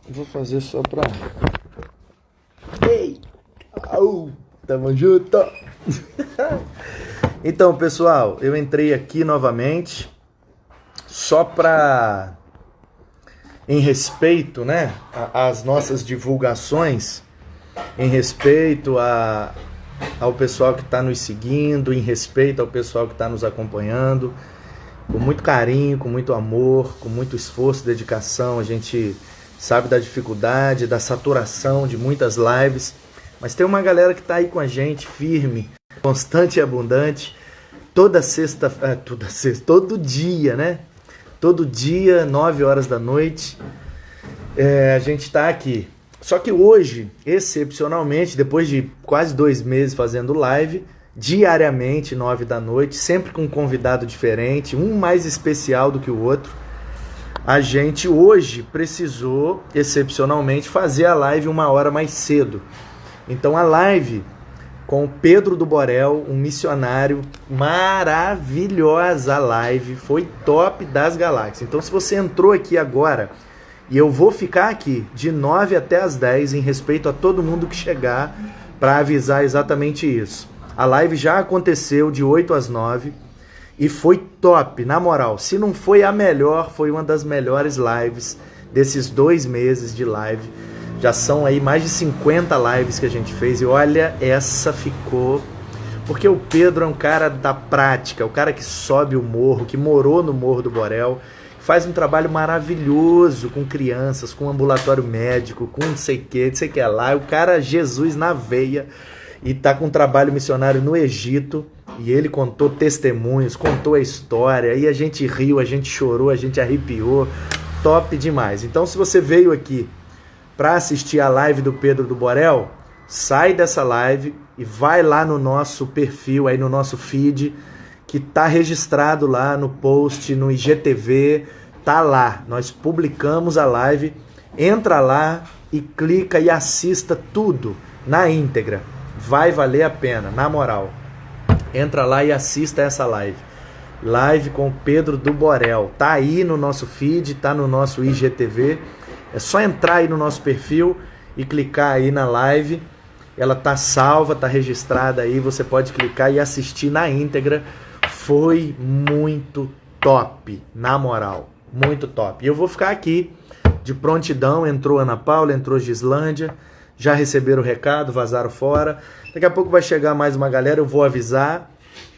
Vou fazer só pra... Ei! Au! Tamo junto! Então, pessoal, eu entrei aqui novamente só pra... Em respeito, né, às nossas divulgações, em respeito ao pessoal que está nos seguindo, em respeito ao pessoal que está nos acompanhando, com muito carinho, com muito amor, com muito esforço, dedicação. A gente sabe da dificuldade, da saturação de muitas lives, mas tem uma galera que está aí com a gente, firme, constante e abundante, todo dia, né? Todo dia, 9 horas da noite, a gente está aqui. Só que hoje, excepcionalmente, depois de quase 2 meses fazendo live, diariamente, 9 da noite, sempre com um convidado diferente, um mais especial do que o outro, a gente hoje precisou, excepcionalmente, fazer a live 1 hora mais cedo. Então a live com o Pedro do Borel, um missionário, maravilhosa live, foi top das galáxias. Então se você entrou aqui agora, e eu vou ficar aqui de 9 até as 10, em respeito a todo mundo que chegar, para avisar exatamente isso. A live já aconteceu de 8 às 9 e foi top, na moral. Se não foi a melhor, foi uma das melhores lives desses 2 meses de live. Já são aí mais de 50 lives que a gente fez e olha, essa ficou... Porque o Pedro é um cara da prática, o cara que sobe o morro, que morou no Morro do Borel, faz um trabalho maravilhoso com crianças, com ambulatório médico, com não sei o que lá. O cara Jesus na veia e tá com um trabalho missionário no Egito e ele contou testemunhos, contou a história e a gente riu, a gente chorou, a gente arrepiou. Top demais. Então se você veio aqui para assistir a live do Pedro do Borel, sai dessa live e vai lá no nosso perfil, aí no nosso feed, que tá registrado lá no post, no IGTV, tá lá. Nós publicamos a live, entra lá e clica e assista tudo na íntegra. Vai valer a pena, na moral. Entra lá e assista essa live. Live com o Pedro do Borel. Tá aí no nosso feed, tá no nosso IGTV. É só entrar aí no nosso perfil e clicar aí na live. Ela tá salva, tá registrada aí. Você pode clicar e assistir na íntegra. Foi muito top, na moral. Muito top. E eu vou ficar aqui de prontidão. Entrou Ana Paula, entrou Gislândia. Já receberam o recado, vazaram fora. Daqui a pouco vai chegar mais uma galera, eu vou avisar.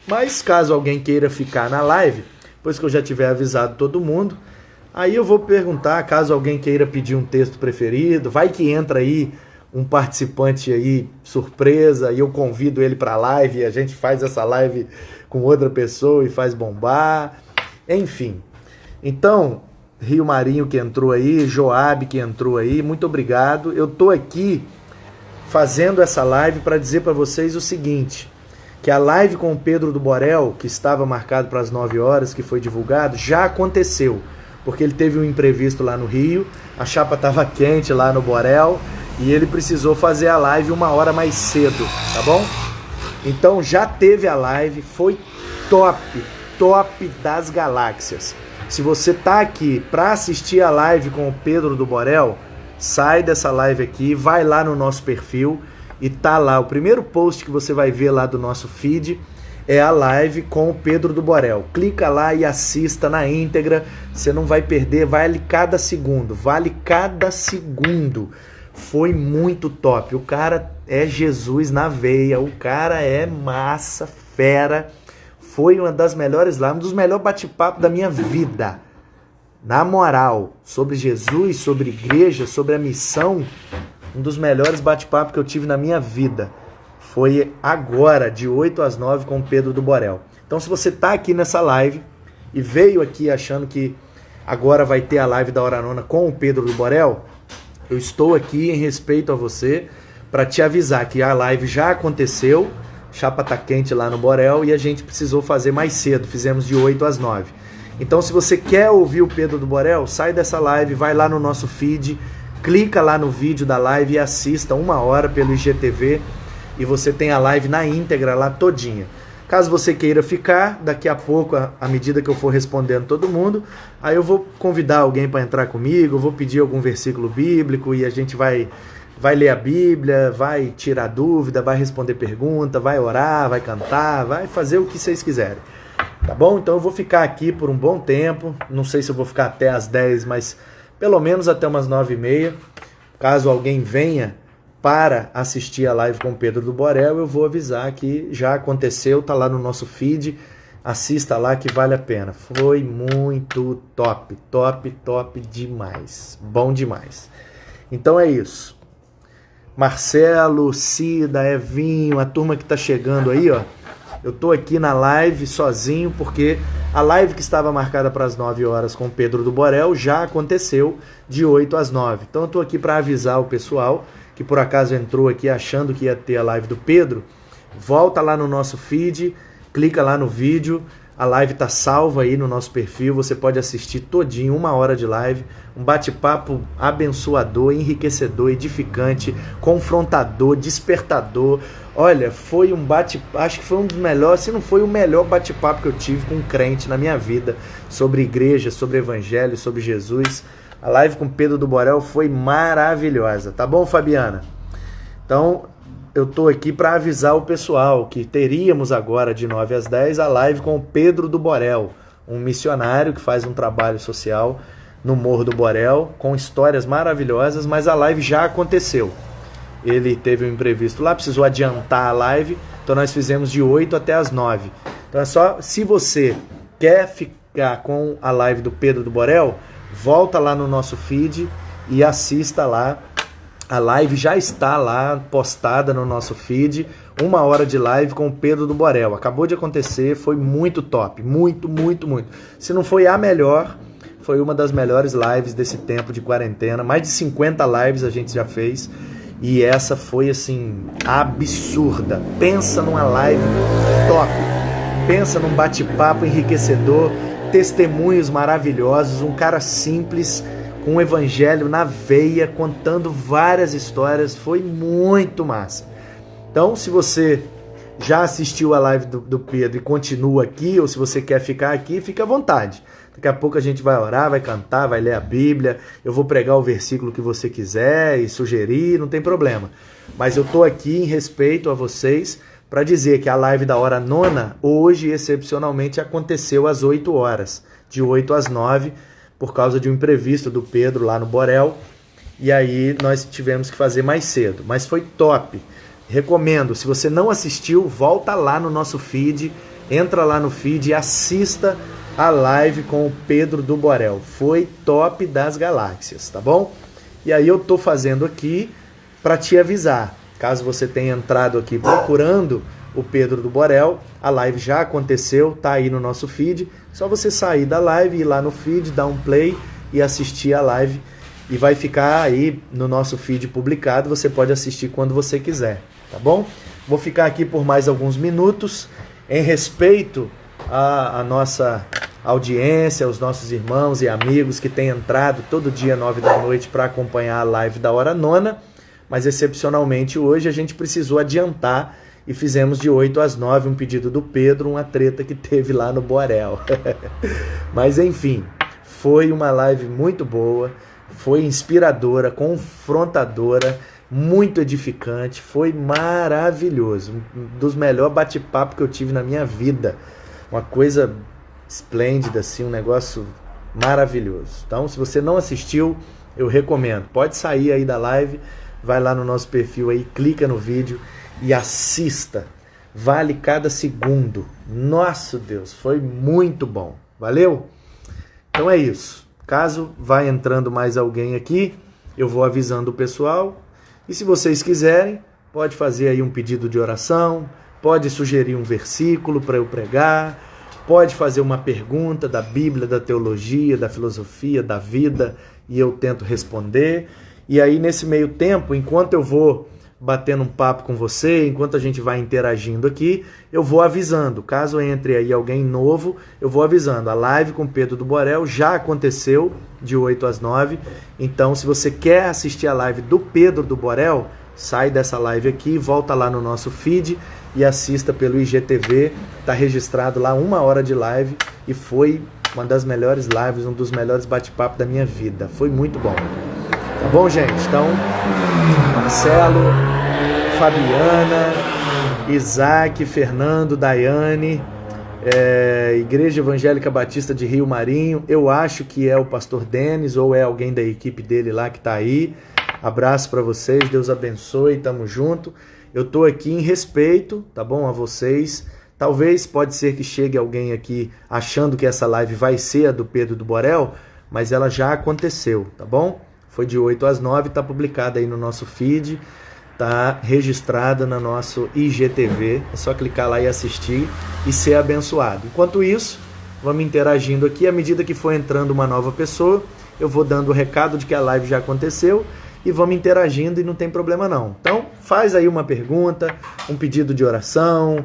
Mas caso alguém queira ficar na live, depois que eu já tiver avisado todo mundo, aí eu vou perguntar, caso alguém queira pedir um texto preferido, vai que entra aí um participante aí surpresa e eu convido ele para a live e a gente faz essa live com outra pessoa e faz bombar, enfim. Então, Rio Marinho que entrou aí, Joab que entrou aí, muito obrigado. Eu tô aqui fazendo essa live para dizer para vocês o seguinte, que a live com o Pedro do Borel, que estava marcado para as 9 horas, que foi divulgado, já aconteceu. Porque ele teve um imprevisto lá no Rio, a chapa estava quente lá no Borel e ele precisou fazer a live 1 hora mais cedo, tá bom? Então já teve a live, foi top, top das galáxias. Se você tá aqui para assistir a live com o Pedro do Borel, sai dessa live aqui, vai lá no nosso perfil e tá lá. O primeiro post que você vai ver lá do nosso feed é a live com o Pedro do Borel. Clica lá e assista na íntegra, você não vai perder, vale cada segundo, vale cada segundo. Foi muito top, o cara é Jesus na veia, o cara é massa, fera, foi uma das melhores lives, um dos melhores bate-papos da minha vida. Na moral, sobre Jesus, sobre igreja, sobre a missão, um dos melhores bate-papos que eu tive na minha vida. Foi agora, de 8 às 9, com o Pedro do Borel. Então, se você tá aqui nessa live e veio aqui achando que agora vai ter a live da Hora Nona com o Pedro do Borel, eu estou aqui em respeito a você para te avisar que a live já aconteceu, chapa tá quente lá no Borel e a gente precisou fazer mais cedo, fizemos de 8 às 9. Então, se você quer ouvir o Pedro do Borel, sai dessa live, vai lá no nosso feed, clica lá no vídeo da live e assista 1 hora pelo IGTV e você tem a live na íntegra lá todinha. Caso você queira ficar, daqui a pouco, à medida que eu for respondendo todo mundo, aí eu vou convidar alguém para entrar comigo, eu vou pedir algum versículo bíblico e a gente vai ler a Bíblia, vai tirar dúvida, vai responder pergunta, vai orar, vai cantar, vai fazer o que vocês quiserem. Tá bom? Então eu vou ficar aqui por um bom tempo, não sei se eu vou ficar até as 10, mas pelo menos até umas 9h30. Caso alguém venha para assistir a live com o Pedro do Borel, eu vou avisar que já aconteceu, tá lá no nosso feed, assista lá que vale a pena. Foi muito top, top, top demais, bom demais. Então é isso. Marcelo, Cida, Evinho, a turma que tá chegando aí, ó. Eu tô aqui na live sozinho porque a live que estava marcada para as 9 horas com o Pedro do Borel já aconteceu de 8 às 9. Então eu tô aqui para avisar o pessoal que por acaso entrou aqui achando que ia ter a live do Pedro. Volta lá no nosso feed, clica lá no vídeo, a live tá salva aí no nosso perfil, você pode assistir todinho, 1 hora de live, um bate-papo abençoador, enriquecedor, edificante, confrontador, despertador. Olha, foi um acho que foi um dos melhores, se não foi o melhor bate-papo que eu tive com um crente na minha vida, sobre igreja, sobre evangelho, sobre Jesus. A live com Pedro do Borel foi maravilhosa, tá bom, Fabiana? Então, eu tô aqui para avisar o pessoal que teríamos agora de 9 às 10 a live com o Pedro do Borel, um missionário que faz um trabalho social no Morro do Borel, com histórias maravilhosas, mas a live já aconteceu. Ele teve um imprevisto lá, precisou adiantar a live, então nós fizemos de 8 até as 9. Então é só, se você quer ficar com a live do Pedro do Borel, volta lá no nosso feed e assista lá. A live já está lá postada no nosso feed, 1 hora de live com o Pedro do Borel. Acabou de acontecer, foi muito top, muito, muito, muito. Se não foi a melhor, foi uma das melhores lives desse tempo de quarentena. Mais de 50 lives a gente já fez e essa foi assim, absurda. Pensa numa live top, pensa num bate-papo enriquecedor, testemunhos maravilhosos, um cara simples, com um evangelho na veia, contando várias histórias, foi muito massa. Então, se você já assistiu a live do Pedro e continua aqui, ou se você quer ficar aqui, fica à vontade. Daqui a pouco a gente vai orar, vai cantar, vai ler a Bíblia, eu vou pregar o versículo que você quiser e sugerir, não tem problema. Mas eu tô aqui em respeito a vocês para dizer que a live da hora nona, hoje, excepcionalmente, aconteceu às 8 horas, de 8 às 9, por causa de um imprevisto do Pedro lá no Borel, e aí nós tivemos que fazer mais cedo, mas foi top. Recomendo, se você não assistiu, volta lá no nosso feed, entra lá no feed e assista a live com o Pedro do Borel. Foi top das galáxias, tá bom? E aí eu tô fazendo aqui para te avisar, caso você tenha entrado aqui procurando o Pedro do Borel, a live já aconteceu, tá aí no nosso feed, só você sair da live, ir lá no feed, dar um play e assistir a live, e vai ficar aí no nosso feed publicado, você pode assistir quando você quiser, tá bom? Vou ficar aqui por mais alguns minutos, em respeito à nossa audiência, aos nossos irmãos e amigos que têm entrado todo dia 9 da noite para acompanhar a live da hora nona, mas excepcionalmente hoje a gente precisou adiantar e fizemos de 8 às 9 um pedido do Pedro, uma treta que teve lá no Borel. Mas enfim, foi uma live muito boa, foi inspiradora, confrontadora, muito edificante, foi maravilhoso. Um dos melhores bate-papo que eu tive na minha vida. Uma coisa esplêndida, assim, um negócio maravilhoso. Então, se você não assistiu, eu recomendo. Pode sair aí da live, vai lá no nosso perfil aí, clica no vídeo e assista, vale cada segundo. Nossa Deus, foi muito bom, valeu? Então é isso, caso vá entrando mais alguém aqui, eu vou avisando o pessoal, e se vocês quiserem, pode fazer aí um pedido de oração, pode sugerir um versículo para eu pregar, pode fazer uma pergunta da Bíblia, da teologia, da filosofia, da vida, e eu tento responder. E aí nesse meio tempo, enquanto eu vou batendo um papo com você, enquanto a gente vai interagindo aqui, eu vou avisando. Caso entre aí alguém novo, eu vou avisando. A live com Pedro do Borel já aconteceu de 8 às 9. Então, se você quer assistir a live do Pedro do Borel, sai dessa live aqui, volta lá no nosso feed e assista pelo IGTV. Tá registrado lá 1 hora de live e foi uma das melhores lives, um dos melhores bate-papos da minha vida. Foi muito bom. Tá bom, gente? Então, Marcelo, Fabiana, Isaac, Fernando, Daiane, Igreja Evangélica Batista de Rio Marinho. Eu acho que é o pastor Denis ou é alguém da equipe dele lá que tá aí. Abraço para vocês, Deus abençoe, tamo junto. Eu tô aqui em respeito, tá bom, a vocês. Talvez, pode ser que chegue alguém aqui achando que essa live vai ser a do Pedro do Borel, mas ela já aconteceu, tá bom? Foi de 8 às 9, tá publicada aí no nosso feed, tá registrada no nosso IGTV. É só clicar lá e assistir e ser abençoado. Enquanto isso, vamos interagindo aqui. À medida que for entrando uma nova pessoa, eu vou dando o recado de que a live já aconteceu e vamos interagindo e não tem problema não. Então, faz aí uma pergunta, um pedido de oração,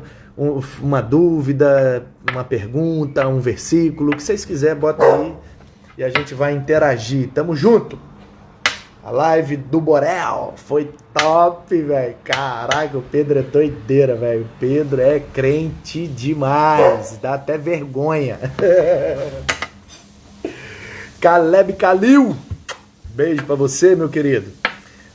uma dúvida, uma pergunta, um versículo, o que vocês quiserem, bota aí e a gente vai interagir. Tamo junto! A live do Borel foi top, velho. Caraca, o Pedro é doideira, velho. O Pedro é crente demais. Dá até vergonha. Caleb Calil. Beijo pra você, meu querido.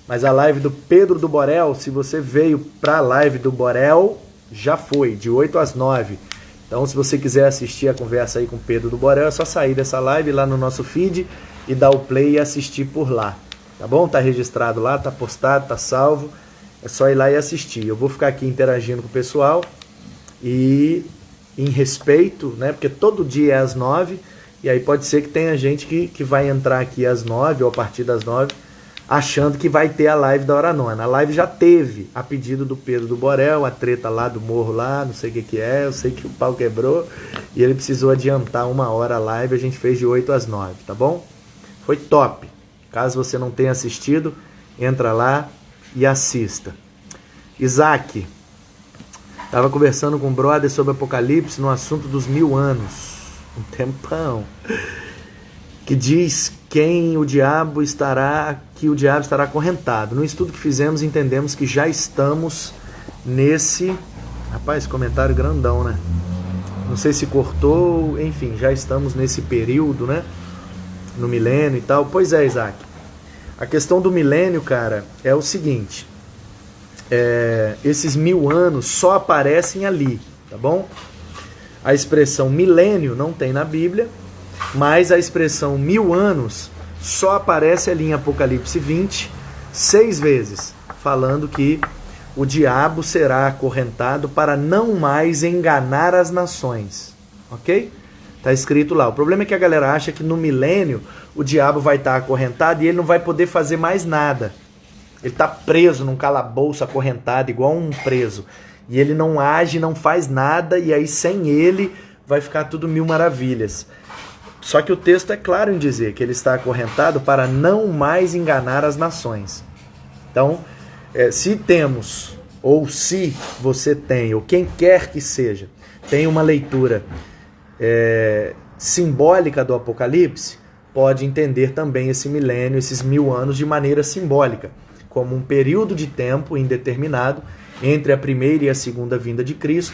Mas a live do Pedro do Borel, se você veio pra live do Borel, já foi, de 8 às 9. Então, se você quiser assistir a conversa aí com o Pedro do Borel, é só sair dessa live lá no nosso feed e dar o play e assistir por lá. Tá bom? Tá registrado lá, tá postado, tá salvo. É só ir lá e assistir. Eu vou ficar aqui interagindo com o pessoal e em respeito, né? Porque todo dia é às 9 e aí pode ser que tenha gente que vai entrar aqui às 9 ou a partir das 9 achando que vai ter a live da hora nona. A live já teve, a pedido do Pedro do Borel, a treta lá do morro lá, não sei o que é, eu sei que o pau quebrou e ele precisou adiantar 1 hora a live, a gente fez de 8 às 9, tá bom? Foi top. Caso você não tenha assistido, entra lá e assista. Isaac, estava conversando com um brother sobre Apocalipse no assunto dos 1000 anos. Um tempão. Que diz que o diabo estará acorrentado. No estudo que fizemos, entendemos que já estamos nesse... Rapaz, comentário grandão, né? Não sei se cortou, enfim, já estamos nesse período, né? No milênio e tal. Pois é, Isaac. A questão do milênio, cara, é o seguinte. Esses 1000 anos só aparecem ali, tá bom? A expressão milênio não tem na Bíblia, mas a expressão 1000 anos só aparece ali em Apocalipse 20, 6 vezes, falando que o diabo será acorrentado para não mais enganar as nações, ok? Tá escrito lá. O problema é que a galera acha que no milênio o diabo vai estar acorrentado e ele não vai poder fazer mais nada. Ele está preso num calabouço acorrentado, igual um preso. E ele não age, não faz nada, e aí sem ele vai ficar tudo mil maravilhas. Só que o texto é claro em dizer que ele está acorrentado para não mais enganar as nações. Então, se temos, ou se você tem, ou quem quer que seja, tem uma leitura simbólica do Apocalipse, pode entender também esse milênio, esses 1000 anos de maneira simbólica, como um período de tempo indeterminado entre a primeira e a segunda vinda de Cristo,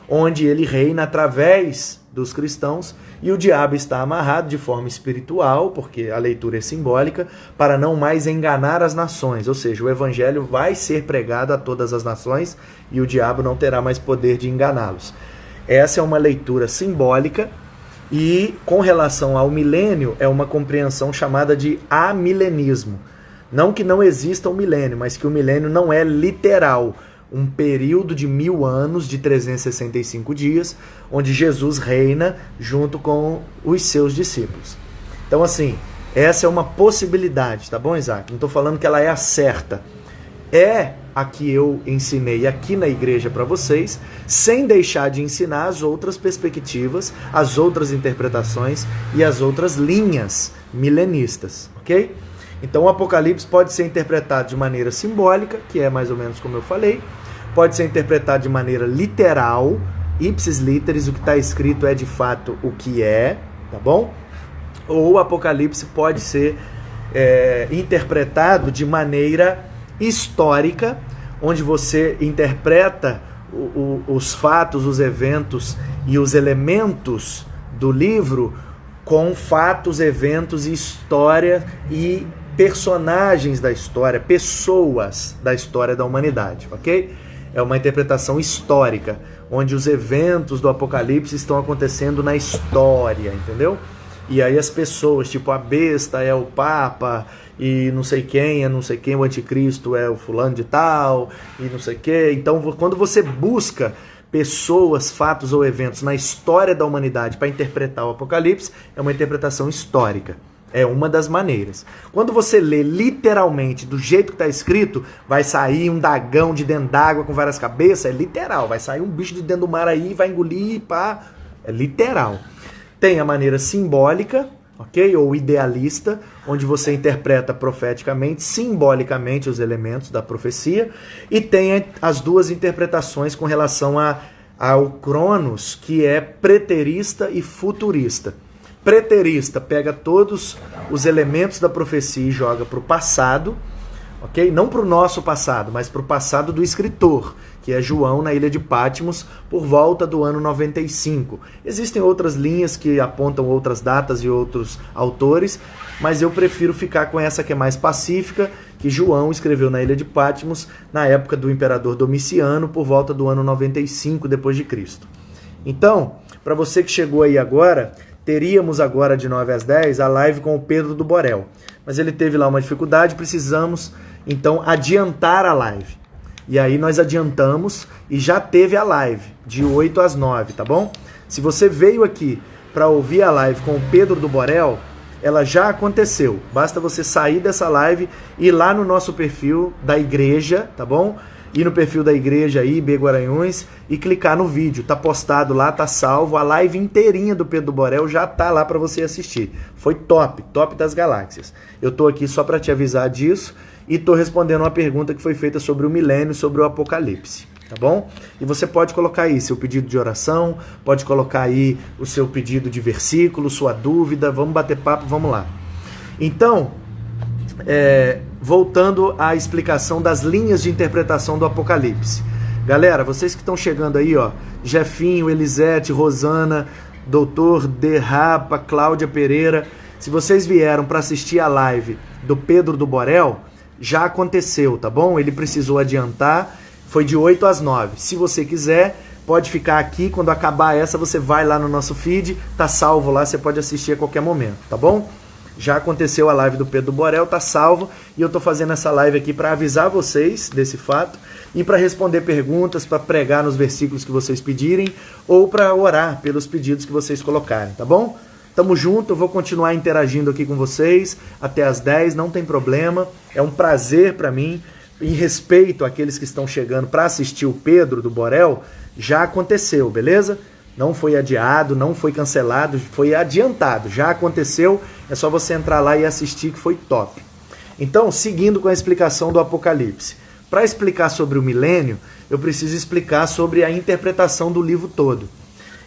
onde ele reina através dos cristãos e o diabo está amarrado de forma espiritual, porque a leitura é simbólica, para não mais enganar as nações, ou seja, o evangelho vai ser pregado a todas as nações e o diabo não terá mais poder de enganá-los. Essa é uma leitura simbólica e, com relação ao milênio, é uma compreensão chamada de amilenismo. Não que não exista um milênio, mas que o milênio não é literal. Um período de 1000 anos, de 365 dias, onde Jesus reina junto com os seus discípulos. Então, assim, essa é uma possibilidade, tá bom, Isaac? Não estou falando que ela é a certa. É a que eu ensinei aqui na igreja para vocês, sem deixar de ensinar as outras perspectivas, as outras interpretações e as outras linhas milenistas, ok? Então o Apocalipse pode ser interpretado de maneira simbólica, que é mais ou menos como eu falei, pode ser interpretado de maneira literal, ipsis literis, o que está escrito é de fato o que é, tá bom? Ou o Apocalipse pode ser interpretado de maneira histórica, onde você interpreta os fatos, os eventos e os elementos do livro com fatos, eventos, história e personagens da história, pessoas da história da humanidade, ok? É uma interpretação histórica, onde os eventos do Apocalipse estão acontecendo na história, entendeu? E aí as pessoas, tipo a besta é o Papa, e não sei quem é não sei quem, o anticristo é o fulano de tal, e não sei quem. Então, quando você busca pessoas, fatos ou eventos na história da humanidade para interpretar o Apocalipse, é uma interpretação histórica. É uma das maneiras. Quando você lê literalmente, do jeito que está escrito, vai sair um dragão de dentro d'água com várias cabeças, é literal. Vai sair um bicho de dentro do mar aí, vai engolir, pá. É literal. Tem a maneira simbólica, ok? Ou idealista, onde você interpreta profeticamente, simbolicamente os elementos da profecia. E tem as duas interpretações com relação ao Cronos, que é preterista e futurista. Preterista pega todos os elementos da profecia e joga para o passado, ok? Não para o nosso passado, mas para o passado do escritor, que é João na ilha de Patmos, por volta do ano 95. Existem outras linhas que apontam outras datas e outros autores, mas eu prefiro ficar com essa que é mais pacífica, que João escreveu na ilha de Patmos na época do imperador Domiciano, por volta do ano 95 depois de Cristo. Então, para você que chegou aí agora, teríamos agora de 9 às 10 a live com o Pedro do Borel. Mas ele teve lá uma dificuldade, precisamos então adiantar a live. E aí nós adiantamos e já teve a live de 8 às 9, tá bom? Se você veio aqui para ouvir a live com o Pedro do Borel, ela já aconteceu. Basta você sair dessa live e ir lá no nosso perfil da igreja, tá bom? Ir no perfil da igreja aí, B Guaranhões, e clicar no vídeo. Tá postado lá, tá salvo. A live inteirinha do Pedro do Borel já tá lá para você assistir. Foi top, top das galáxias. Eu tô aqui só para te avisar disso e tô respondendo uma pergunta que foi feita sobre o milênio, sobre o Apocalipse, tá bom? E você pode colocar aí seu pedido de oração, pode colocar aí o seu pedido de versículo, sua dúvida, vamos bater papo, vamos lá. Então, voltando à explicação das linhas de interpretação do Apocalipse. Galera, vocês que estão chegando aí, ó, Jefinho, Elisete, Rosana, Doutor De Rapa, Cláudia Pereira, se vocês vieram para assistir a live do Pedro do Borel, já aconteceu, tá bom? Ele precisou adiantar, foi de 8 às 9. Se você quiser, pode ficar aqui, quando acabar essa, você vai lá no nosso feed, tá salvo lá, você pode assistir a qualquer momento, tá bom? Já aconteceu a live do Pedro do Borel, tá salvo, e eu tô fazendo essa live aqui para avisar vocês desse fato e para responder perguntas, para pregar nos versículos que vocês pedirem ou para orar pelos pedidos que vocês colocarem, tá bom? Tamo junto, eu vou continuar interagindo aqui com vocês até as 10, não tem problema, é um prazer para mim, em respeito àqueles que estão chegando para assistir o Pedro do Borel, já aconteceu, beleza? Não foi adiado, não foi cancelado, foi adiantado, já aconteceu, é só você entrar lá e assistir que foi top. Então, seguindo com a explicação do Apocalipse, para explicar sobre o milênio, eu preciso explicar sobre a interpretação do livro todo.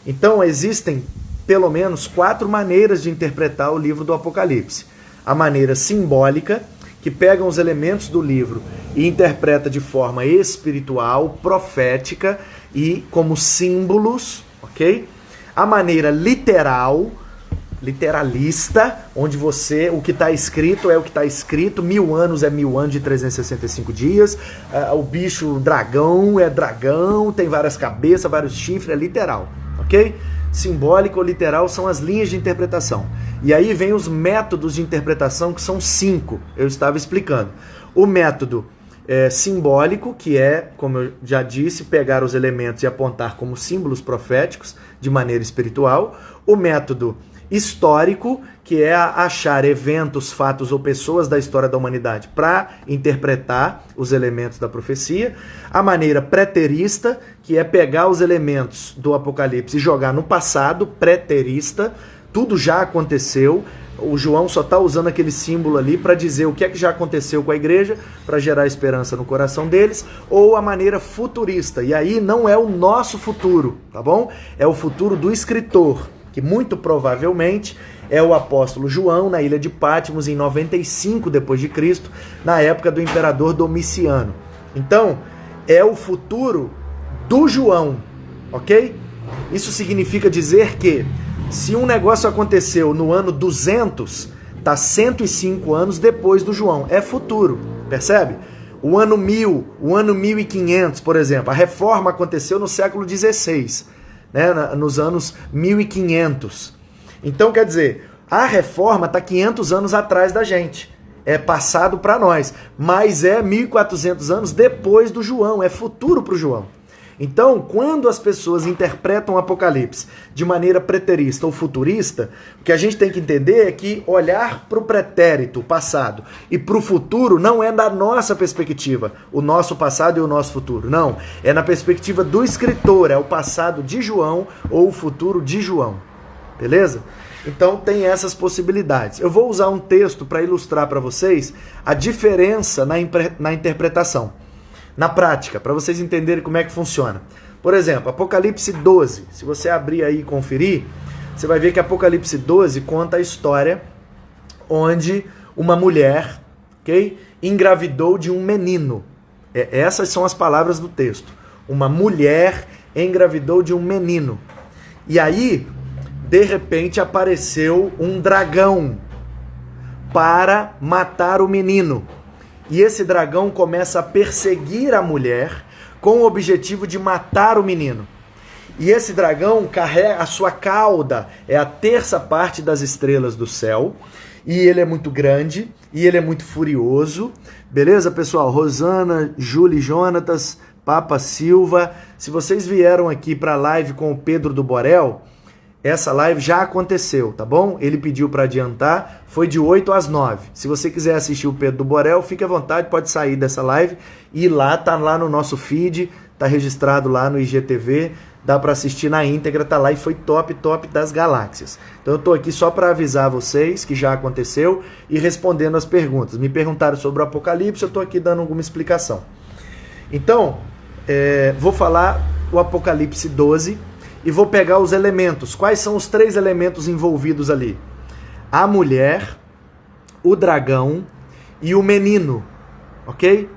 Então, existem pelo menos 4 maneiras de interpretar o livro do Apocalipse. A maneira simbólica, que pega os elementos do livro e interpreta de forma espiritual, profética e como símbolos, ok? A maneira literal, literalista, onde o que está escrito é o que está escrito, 1000 anos é 1000 anos de 365 dias, o bicho dragão é dragão, tem várias cabeças, vários chifres, é literal, ok? Simbólico ou literal são as linhas de interpretação. E aí vem os métodos de interpretação, que são 5, eu estava explicando. O método simbólico, que é, como eu já disse, pegar os elementos e apontar como símbolos proféticos de maneira espiritual. O método histórico, que é achar eventos, fatos ou pessoas da história da humanidade para interpretar os elementos da profecia. A maneira preterista, que é pegar os elementos do Apocalipse e jogar no passado, preterista, tudo já aconteceu. O João só está usando aquele símbolo ali para dizer o que é que já aconteceu com a igreja, para gerar esperança no coração deles, ou a maneira futurista. E aí não é o nosso futuro, tá bom? É o futuro do escritor, que muito provavelmente é o apóstolo João na ilha de Patmos em 95 depois de Cristo, na época do imperador Domiciano. Então, é o futuro do João, ok? Isso significa dizer que se um negócio aconteceu no ano 200, está 105 anos depois do João. É futuro, percebe? O ano 1000, o ano 1500, por exemplo, a reforma aconteceu no século XVI, né? Nos anos 1500. Então, quer dizer, a reforma está 500 anos atrás da gente. É passado para nós, mas é 1400 anos depois do João, é futuro para o João. Então, quando as pessoas interpretam o Apocalipse de maneira preterista ou futurista, o que a gente tem que entender é que olhar para o pretérito, o passado, e para o futuro não é da nossa perspectiva, o nosso passado e o nosso futuro. Não, é na perspectiva do escritor, é o passado de João ou o futuro de João. Beleza? Então tem essas possibilidades. Eu vou usar um texto para ilustrar para vocês a diferença na interpretação. Na prática, para vocês entenderem como é que funciona. Por exemplo, Apocalipse 12. Se você abrir aí e conferir, você vai ver que Apocalipse 12 conta a história onde uma mulher, ok, engravidou de um menino. Essas são as palavras do texto. Uma mulher engravidou de um menino. E aí, de repente, apareceu um dragão para matar o menino. E esse dragão começa a perseguir a mulher com o objetivo de matar o menino. E esse dragão carrega a sua cauda, é a terça parte das estrelas do céu. E ele é muito grande, e ele é muito furioso. Beleza, pessoal? Rosana, Júlia, Jonatas, Papa Silva. Se vocês vieram aqui para a live com o Pedro do Borel, essa live já aconteceu, tá bom? Ele pediu para adiantar, foi de 8 às 9. Se você quiser assistir o Pedro do Borel, fique à vontade, pode sair dessa live e ir lá, tá lá no nosso feed, tá registrado lá no IGTV, dá para assistir na íntegra, tá lá e foi top das galáxias. Então eu tô aqui só para avisar vocês que já aconteceu e respondendo as perguntas. Me perguntaram sobre o Apocalipse, eu tô aqui dando alguma explicação. Então, vou falar o Apocalipse 12, e vou pegar os elementos. Quais são os 3 elementos envolvidos ali? A mulher, o dragão e o menino, ok?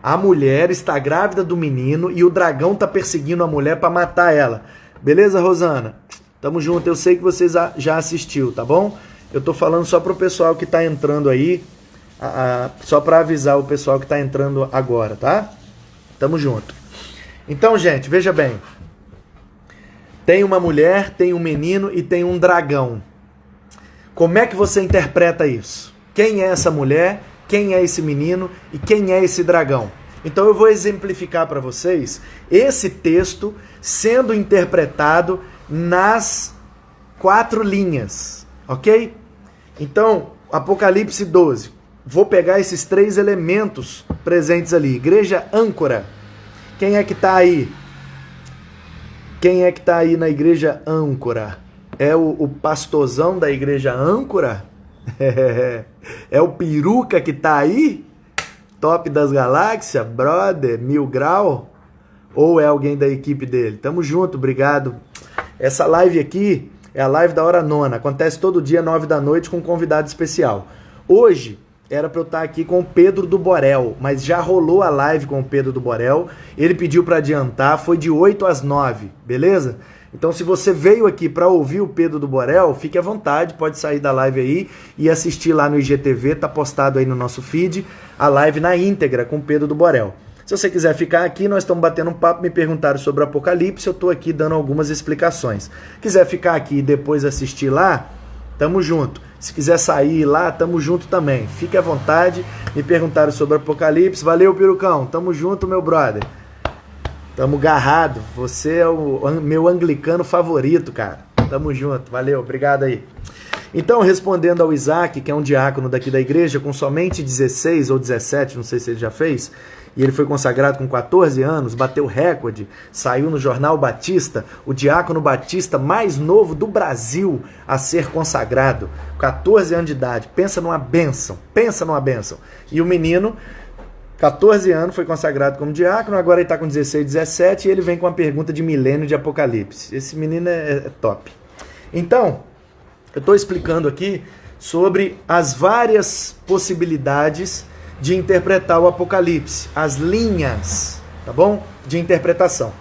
A mulher está grávida do menino e o dragão está perseguindo a mulher para matar ela. Beleza, Rosana? Tamo junto, eu sei que você já assistiu, tá bom? Eu tô falando só pro pessoal que tá entrando aí, só para avisar o pessoal que tá entrando agora, tá? Tamo junto. Então, gente, veja bem. Tem uma mulher, tem um menino e tem um dragão. Como é que você interpreta isso? Quem é essa mulher? Quem é esse menino? E quem é esse dragão? Então eu vou exemplificar para vocês esse texto sendo interpretado nas 4 linhas, ok? Então, Apocalipse 12. Vou pegar esses 3 elementos presentes ali. Igreja âncora. Quem é que está aí? Quem é que está aí na igreja âncora? É o pastorzão da igreja âncora? É o peruca que está aí? Top das galáxias? Brother? 1000 grau? Ou é alguém da equipe dele? Tamo junto, obrigado. Essa live aqui é a live da hora nona. Acontece todo dia, 9 da noite, com um convidado especial. Hoje era para eu estar aqui com o Pedro do Borel, mas já rolou a live com o Pedro do Borel. Ele pediu para adiantar, foi de 8 às 9, beleza? Então, se você veio aqui para ouvir o Pedro do Borel, fique à vontade, pode sair da live aí e assistir lá no IGTV, tá postado aí no nosso feed, a live na íntegra com o Pedro do Borel. Se você quiser ficar aqui, nós estamos batendo um papo, me perguntaram sobre o Apocalipse, eu estou aqui dando algumas explicações. Quiser ficar aqui e depois assistir lá, tamo junto. Se quiser sair lá, tamo junto também. Fique à vontade. Me perguntaram sobre o Apocalipse. Valeu, Pirucão. Tamo junto, meu brother. Tamo garrado. Você é o meu anglicano favorito, cara. Tamo junto. Valeu. Obrigado aí. Então, respondendo ao Isaac, que é um diácono daqui da igreja, com somente 16 ou 17, não sei se ele já fez, e ele foi consagrado com 14 anos, bateu recorde, saiu no Jornal Batista, o diácono batista mais novo do Brasil a ser consagrado, 14 anos de idade. Pensa numa bênção, pensa numa bênção. E o menino, 14 anos, foi consagrado como diácono, agora ele está com 16, 17, e ele vem com uma pergunta de milênio de Apocalipse. Esse menino é top. Então, eu estou explicando aqui sobre as várias possibilidades de interpretar o Apocalipse, as linhas, tá bom? De interpretação.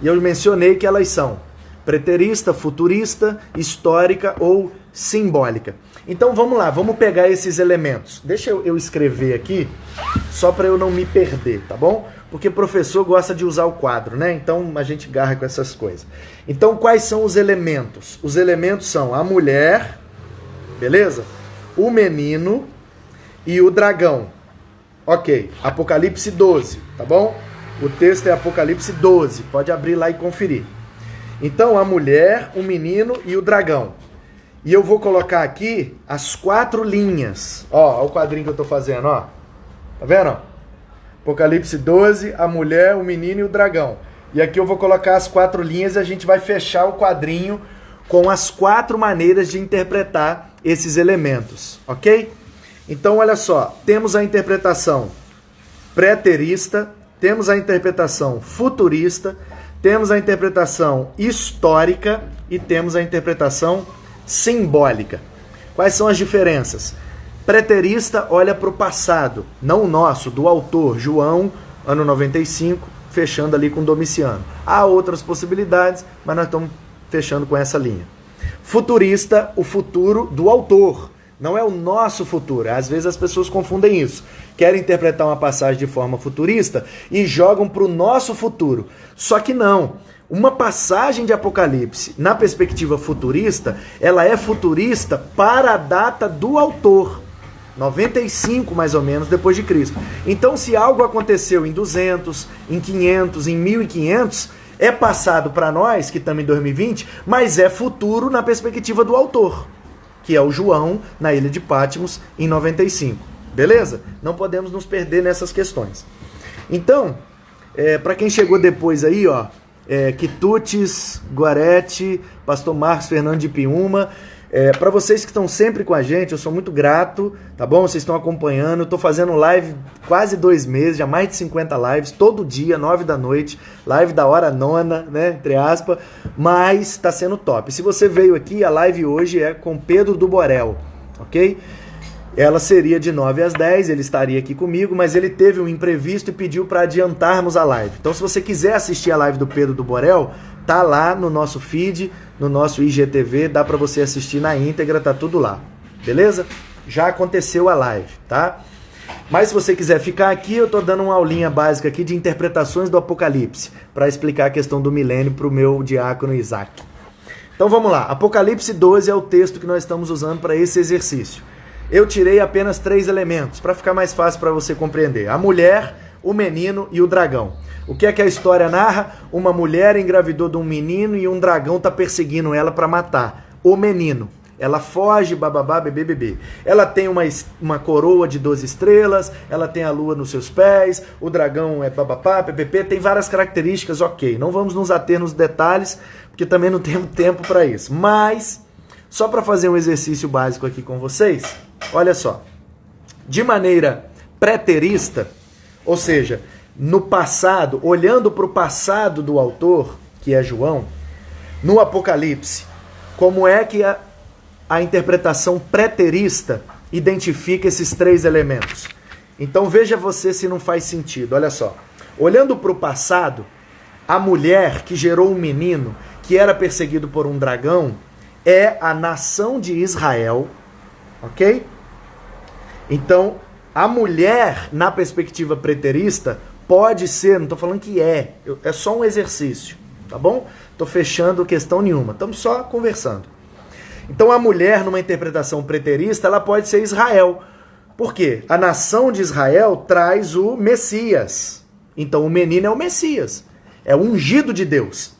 E eu mencionei que elas são preterista, futurista, histórica ou simbólica. Então vamos lá, vamos pegar esses elementos. Deixa eu escrever aqui, só para eu não me perder, tá bom? Porque professor gosta de usar o quadro, né? Então a gente garra com essas coisas. Então quais são os elementos? Os elementos são a mulher, beleza? O menino e o dragão. Ok, Apocalipse 12, tá bom? O texto é Apocalipse 12, pode abrir lá e conferir. Então a mulher, o menino e o dragão. E eu vou colocar aqui as 4 linhas. Ó, olha o quadrinho que eu tô fazendo, ó. Tá vendo? Apocalipse 12, a mulher, o menino e o dragão. E aqui eu vou colocar as 4 linhas e a gente vai fechar o quadrinho com as 4 maneiras de interpretar esses elementos, ok? Então, olha só, temos a interpretação preterista, temos a interpretação futurista, temos a interpretação histórica e temos a interpretação simbólica. Quais são as diferenças? Preterista olha para o passado, não o nosso, do autor, João, ano 95, fechando ali com Domiciano. Há outras possibilidades, mas nós estamos fechando com essa linha. Futurista, o futuro do autor, não é o nosso futuro. Às vezes as pessoas confundem isso. Querem interpretar uma passagem de forma futurista e jogam para o nosso futuro. Só que não. Uma passagem de Apocalipse, na perspectiva futurista, ela é futurista para a data do autor. 95, mais ou menos, depois de Cristo. Então, se algo aconteceu em 200, em 500, em 1500, é passado para nós, que estamos em 2020, mas é futuro na perspectiva do autor, que é o João, na ilha de Patmos, em 95. Beleza? Não podemos nos perder nessas questões. Então, para quem chegou depois aí, ó, Quitutes, Guarete, Pastor Marcos Fernando de Piúma, para vocês que estão sempre com a gente, eu sou muito grato, tá bom? Vocês estão acompanhando, eu tô fazendo live quase 2 meses, já mais de 50 lives, todo dia, 9 da noite, live da hora nona, né, entre aspas, mas tá sendo top. Se você veio aqui, a live hoje é com Pedro do Borel, ok? Ela seria de 9 às 10, ele estaria aqui comigo, mas ele teve um imprevisto e pediu para adiantarmos a live. Então, se você quiser assistir a live do Pedro do Borel, tá lá no nosso feed, no nosso IGTV, dá para você assistir na íntegra, tá tudo lá, beleza? Já aconteceu a live, tá? Mas se você quiser ficar aqui, eu tô dando uma aulinha básica aqui de interpretações do Apocalipse, para explicar a questão do milênio pro meu diácono Isaac. Então vamos lá, Apocalipse 12 é o texto que nós estamos usando para esse exercício. Eu tirei apenas 3 elementos, para ficar mais fácil para você compreender. A mulher, o menino e o dragão. O que é que a história narra? Uma mulher engravidou de um menino e um dragão está perseguindo ela para matar o menino. Ela foge, bababá, bebê, bebê. Ela tem uma coroa de 12 estrelas, ela tem a lua nos seus pés, o dragão é bababá, ppp, tem várias características, ok. Não vamos nos ater nos detalhes, porque também não temos tempo para isso. Mas, só para fazer um exercício básico aqui com vocês, olha só. De maneira preterista, ou seja, no passado, olhando para o passado do autor, que é João, no Apocalipse, como é que a interpretação preterista identifica esses 3 elementos? Então veja você se não faz sentido, olha só. Olhando para o passado, a mulher que gerou um menino, que era perseguido por um dragão, é a nação de Israel, ok? Então, a mulher, na perspectiva preterista, pode ser, não estou falando que é só um exercício, tá bom? Estou fechando questão nenhuma, estamos só conversando. Então a mulher, numa interpretação preterista, ela pode ser Israel. Por quê? A nação de Israel traz o Messias. Então o menino é o Messias, é o ungido de Deus.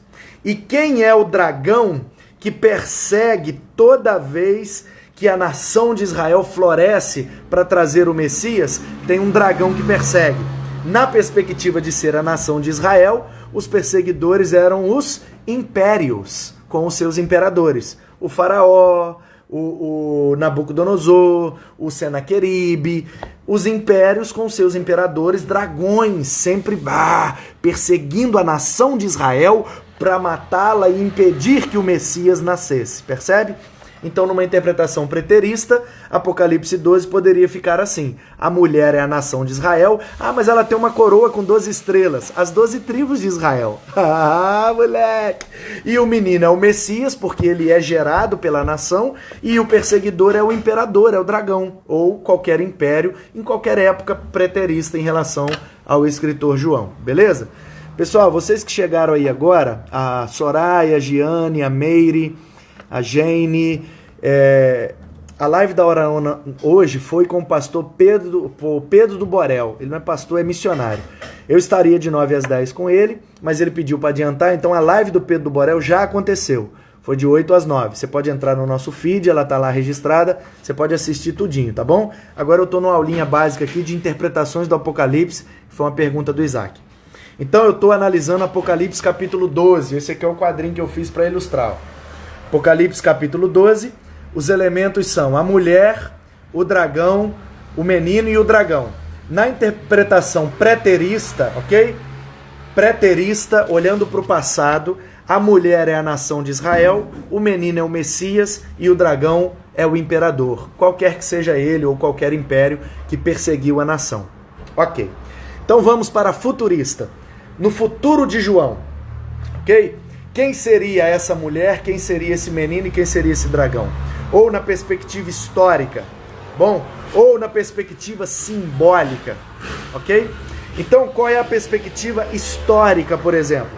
E quem é o dragão que persegue toda vez que a nação de Israel floresce para trazer o Messias? Tem um dragão que persegue. Na perspectiva de ser a nação de Israel, os perseguidores eram os impérios, com os seus imperadores. O faraó, o Nabucodonosor, o Senaqueribe, os impérios com seus imperadores, dragões, sempre perseguindo a nação de Israel para matá-la e impedir que o Messias nascesse, percebe? Então, numa interpretação preterista, Apocalipse 12 poderia ficar assim: a mulher é a nação de Israel, mas ela tem uma coroa com 12 estrelas, as 12 tribos de Israel. Ah, moleque! E o menino é o Messias, porque ele é gerado pela nação, e o perseguidor é o imperador, é o dragão, ou qualquer império, em qualquer época preterista em relação ao escritor João, beleza? Pessoal, vocês que chegaram aí agora, a Soraya, a Giane, a Meire, a Jane, a live da Hora hoje foi com o pastor Pedro do Borel. Ele não é pastor, é missionário. Eu estaria de 9 às 10 com ele, mas ele pediu para adiantar, então a live do Pedro do Borel já aconteceu. Foi de 8 às 9. Você pode entrar no nosso feed, ela tá lá registrada, você pode assistir tudinho, tá bom? Agora eu tô numa aulinha básica aqui de interpretações do Apocalipse, que foi uma pergunta do Isaac. Então eu tô analisando Apocalipse capítulo 12, esse aqui é o quadrinho que eu fiz para ilustrar. Ó. Apocalipse capítulo 12, os elementos são a mulher, o dragão, o menino e o dragão. Na interpretação preterista, ok? Preterista, olhando para o passado, a mulher é a nação de Israel, o menino é o Messias e o dragão é o imperador, qualquer que seja ele ou qualquer império que perseguiu a nação. Ok. Então vamos para a futurista. No futuro de João, ok? Quem seria essa mulher, quem seria esse menino e quem seria esse dragão? Ou na perspectiva histórica, bom? Ou na perspectiva simbólica, ok? Então qual é a perspectiva histórica, por exemplo?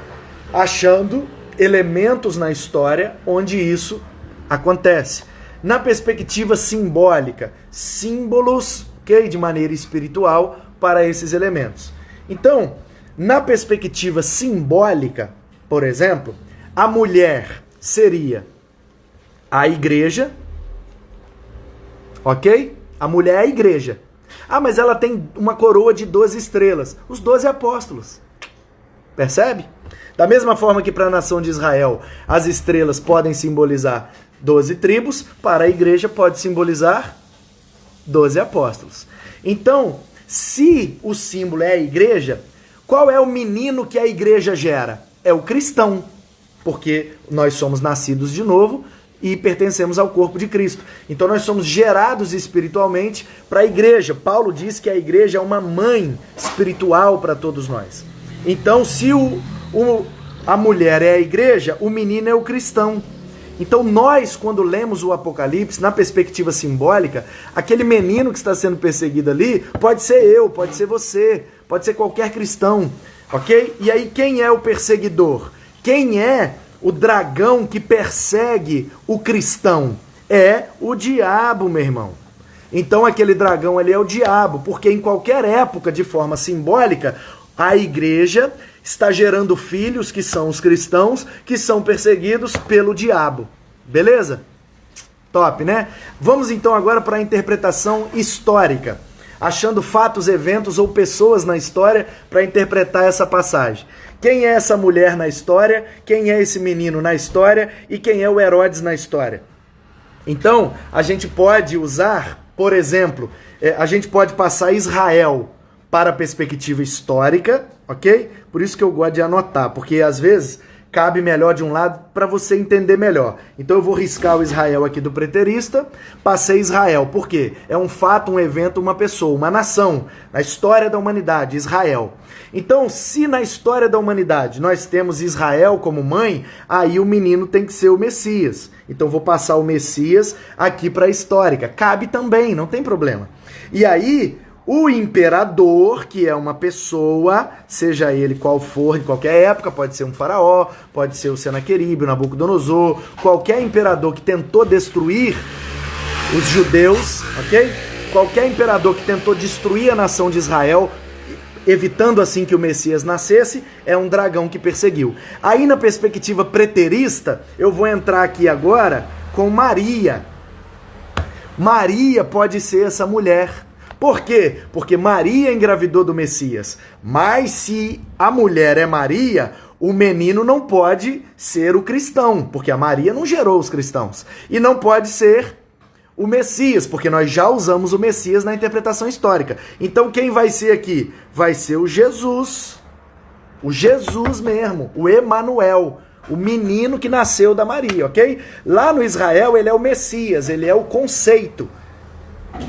Achando elementos na história onde isso acontece. Na perspectiva simbólica, símbolos, ok? De maneira espiritual para esses elementos. Então, na perspectiva simbólica, por exemplo, a mulher seria a igreja, ok? A mulher é a igreja. Mas ela tem uma coroa de 12 estrelas, os 12 apóstolos. Percebe? Da mesma forma que para a nação de Israel as estrelas podem simbolizar 12 tribos, para a igreja pode simbolizar 12 apóstolos. Então, se o símbolo é a igreja, qual é o menino que a igreja gera? É o cristão, porque nós somos nascidos de novo e pertencemos ao corpo de Cristo. Então nós somos gerados espiritualmente para a igreja. Paulo diz que a igreja é uma mãe espiritual para todos nós. Então se a mulher é a igreja, o menino é o cristão. Então nós, quando lemos o Apocalipse, na perspectiva simbólica, aquele menino que está sendo perseguido ali, pode ser eu, pode ser você, pode ser qualquer cristão, ok? E aí quem é o perseguidor? Quem é o dragão que persegue o cristão? É o diabo, meu irmão. Então aquele dragão ali é o diabo, porque em qualquer época, de forma simbólica, a igreja está gerando filhos que são os cristãos, que são perseguidos pelo diabo. Beleza? Top, né? Vamos então agora para a interpretação histórica, achando fatos, eventos ou pessoas na história para interpretar essa passagem. Quem é essa mulher na história? Quem é esse menino na história? E quem é o Herodes na história? Então, a gente pode usar, por exemplo, a gente pode passar Israel para a perspectiva histórica, ok? Por isso que eu gosto de anotar, porque às vezes cabe melhor de um lado para você entender melhor. Então eu vou riscar o Israel aqui do preterista, passei Israel. Por quê? É um fato, um evento, uma pessoa, uma nação, na história da humanidade, Israel. Então, se na história da humanidade nós temos Israel como mãe, aí o menino tem que ser o Messias. Então vou passar o Messias aqui para a histórica. Cabe também, não tem problema. E aí o imperador, que é uma pessoa, seja ele qual for, em qualquer época, pode ser um faraó, pode ser o Senaqueribe, o Nabucodonosor, qualquer imperador que tentou destruir os judeus, ok? Qualquer imperador que tentou destruir a nação de Israel, evitando assim que o Messias nascesse, é um dragão que perseguiu. Aí na perspectiva preterista, eu vou entrar aqui agora com Maria. Maria pode ser essa mulher. Por quê? Porque Maria engravidou do Messias. Mas se a mulher é Maria, o menino não pode ser o cristão, porque a Maria não gerou os cristãos. E não pode ser o Messias, porque nós já usamos o Messias na interpretação histórica. Então quem vai ser aqui? Vai ser o Jesus. O Jesus mesmo, o Emanuel. o menino que nasceu da Maria, ok? Lá no Israel ele é o Messias, ele é o conceito.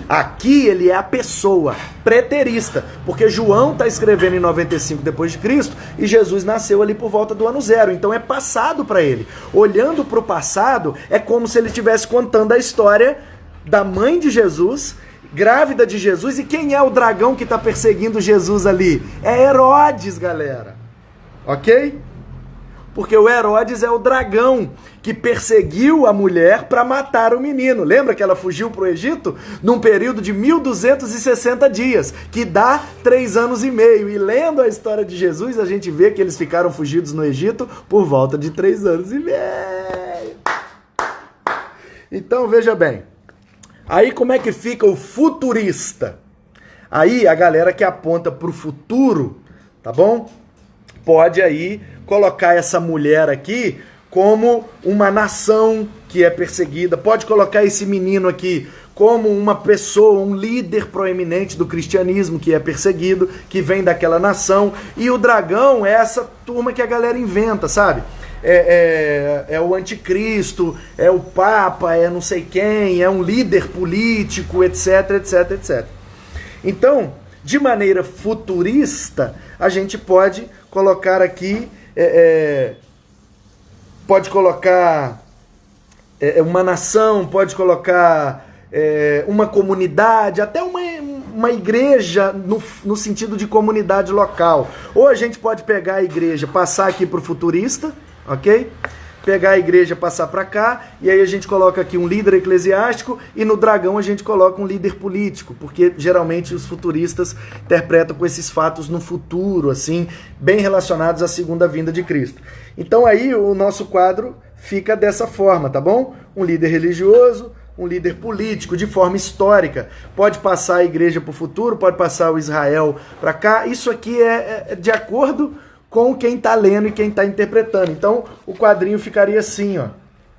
Aqui ele é a pessoa, preterista, porque João está escrevendo em 95 depois de Cristo e Jesus nasceu ali por volta do ano 0, então é passado para ele. Olhando para o passado, é como se ele estivesse contando a história da mãe de Jesus, grávida de Jesus, e quem é o dragão que está perseguindo Jesus ali? É Herodes, galera, ok? Porque o Herodes é o dragão que perseguiu a mulher para matar o menino. Lembra que ela fugiu para o Egito? Num período de 1260 dias, que dá 3 anos e meio. E lendo a história de Jesus, a gente vê que eles ficaram fugidos no Egito por volta de 3 anos e meio. Então, veja bem. Aí como é que fica o futurista? Aí a galera que aponta para o futuro, tá bom? Pode aí colocar essa mulher aqui como uma nação que é perseguida, pode colocar esse menino aqui como uma pessoa, um líder proeminente do cristianismo que é perseguido, que vem daquela nação, e o dragão é essa turma que a galera inventa, sabe? É o anticristo, é o papa, é não sei quem, é um líder político, etc, etc, etc. Então, de maneira futurista, a gente pode colocar aqui, pode colocar uma nação, pode colocar uma comunidade, até uma igreja no sentido de comunidade local. Ou a gente pode pegar a igreja, passar aqui para o futurista, ok? Pegar a igreja, passar para cá, e aí a gente coloca aqui um líder eclesiástico, e no dragão a gente coloca um líder político, porque geralmente os futuristas interpretam com esses fatos no futuro, assim, bem relacionados à segunda vinda de Cristo. Então aí o nosso quadro fica dessa forma, tá bom? Um líder religioso, um líder político, de forma histórica. Pode passar a igreja para o futuro, pode passar o Israel para cá. Isso aqui é de acordo com quem está lendo e quem está interpretando. Então, o quadrinho ficaria assim, ó.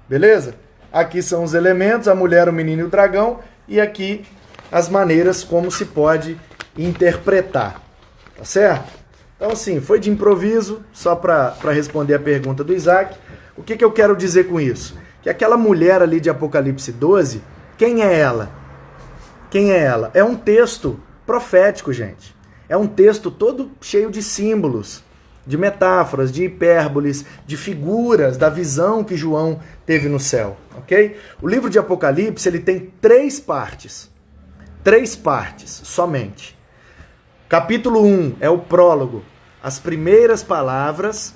Beleza? Aqui são os elementos, a mulher, o menino e o dragão, e aqui as maneiras como se pode interpretar. Tá certo? Então, assim, foi de improviso, só para responder a pergunta do Isaac. O que eu quero dizer com isso? Que aquela mulher ali de Apocalipse 12, quem é ela? Quem é ela? É um texto profético, gente. É um texto todo cheio de símbolos, de metáforas, de hipérboles, de figuras da visão que João teve no céu, ok? O livro de Apocalipse, ele tem 3 partes. 3 partes, somente. Capítulo 1 é o prólogo. As primeiras palavras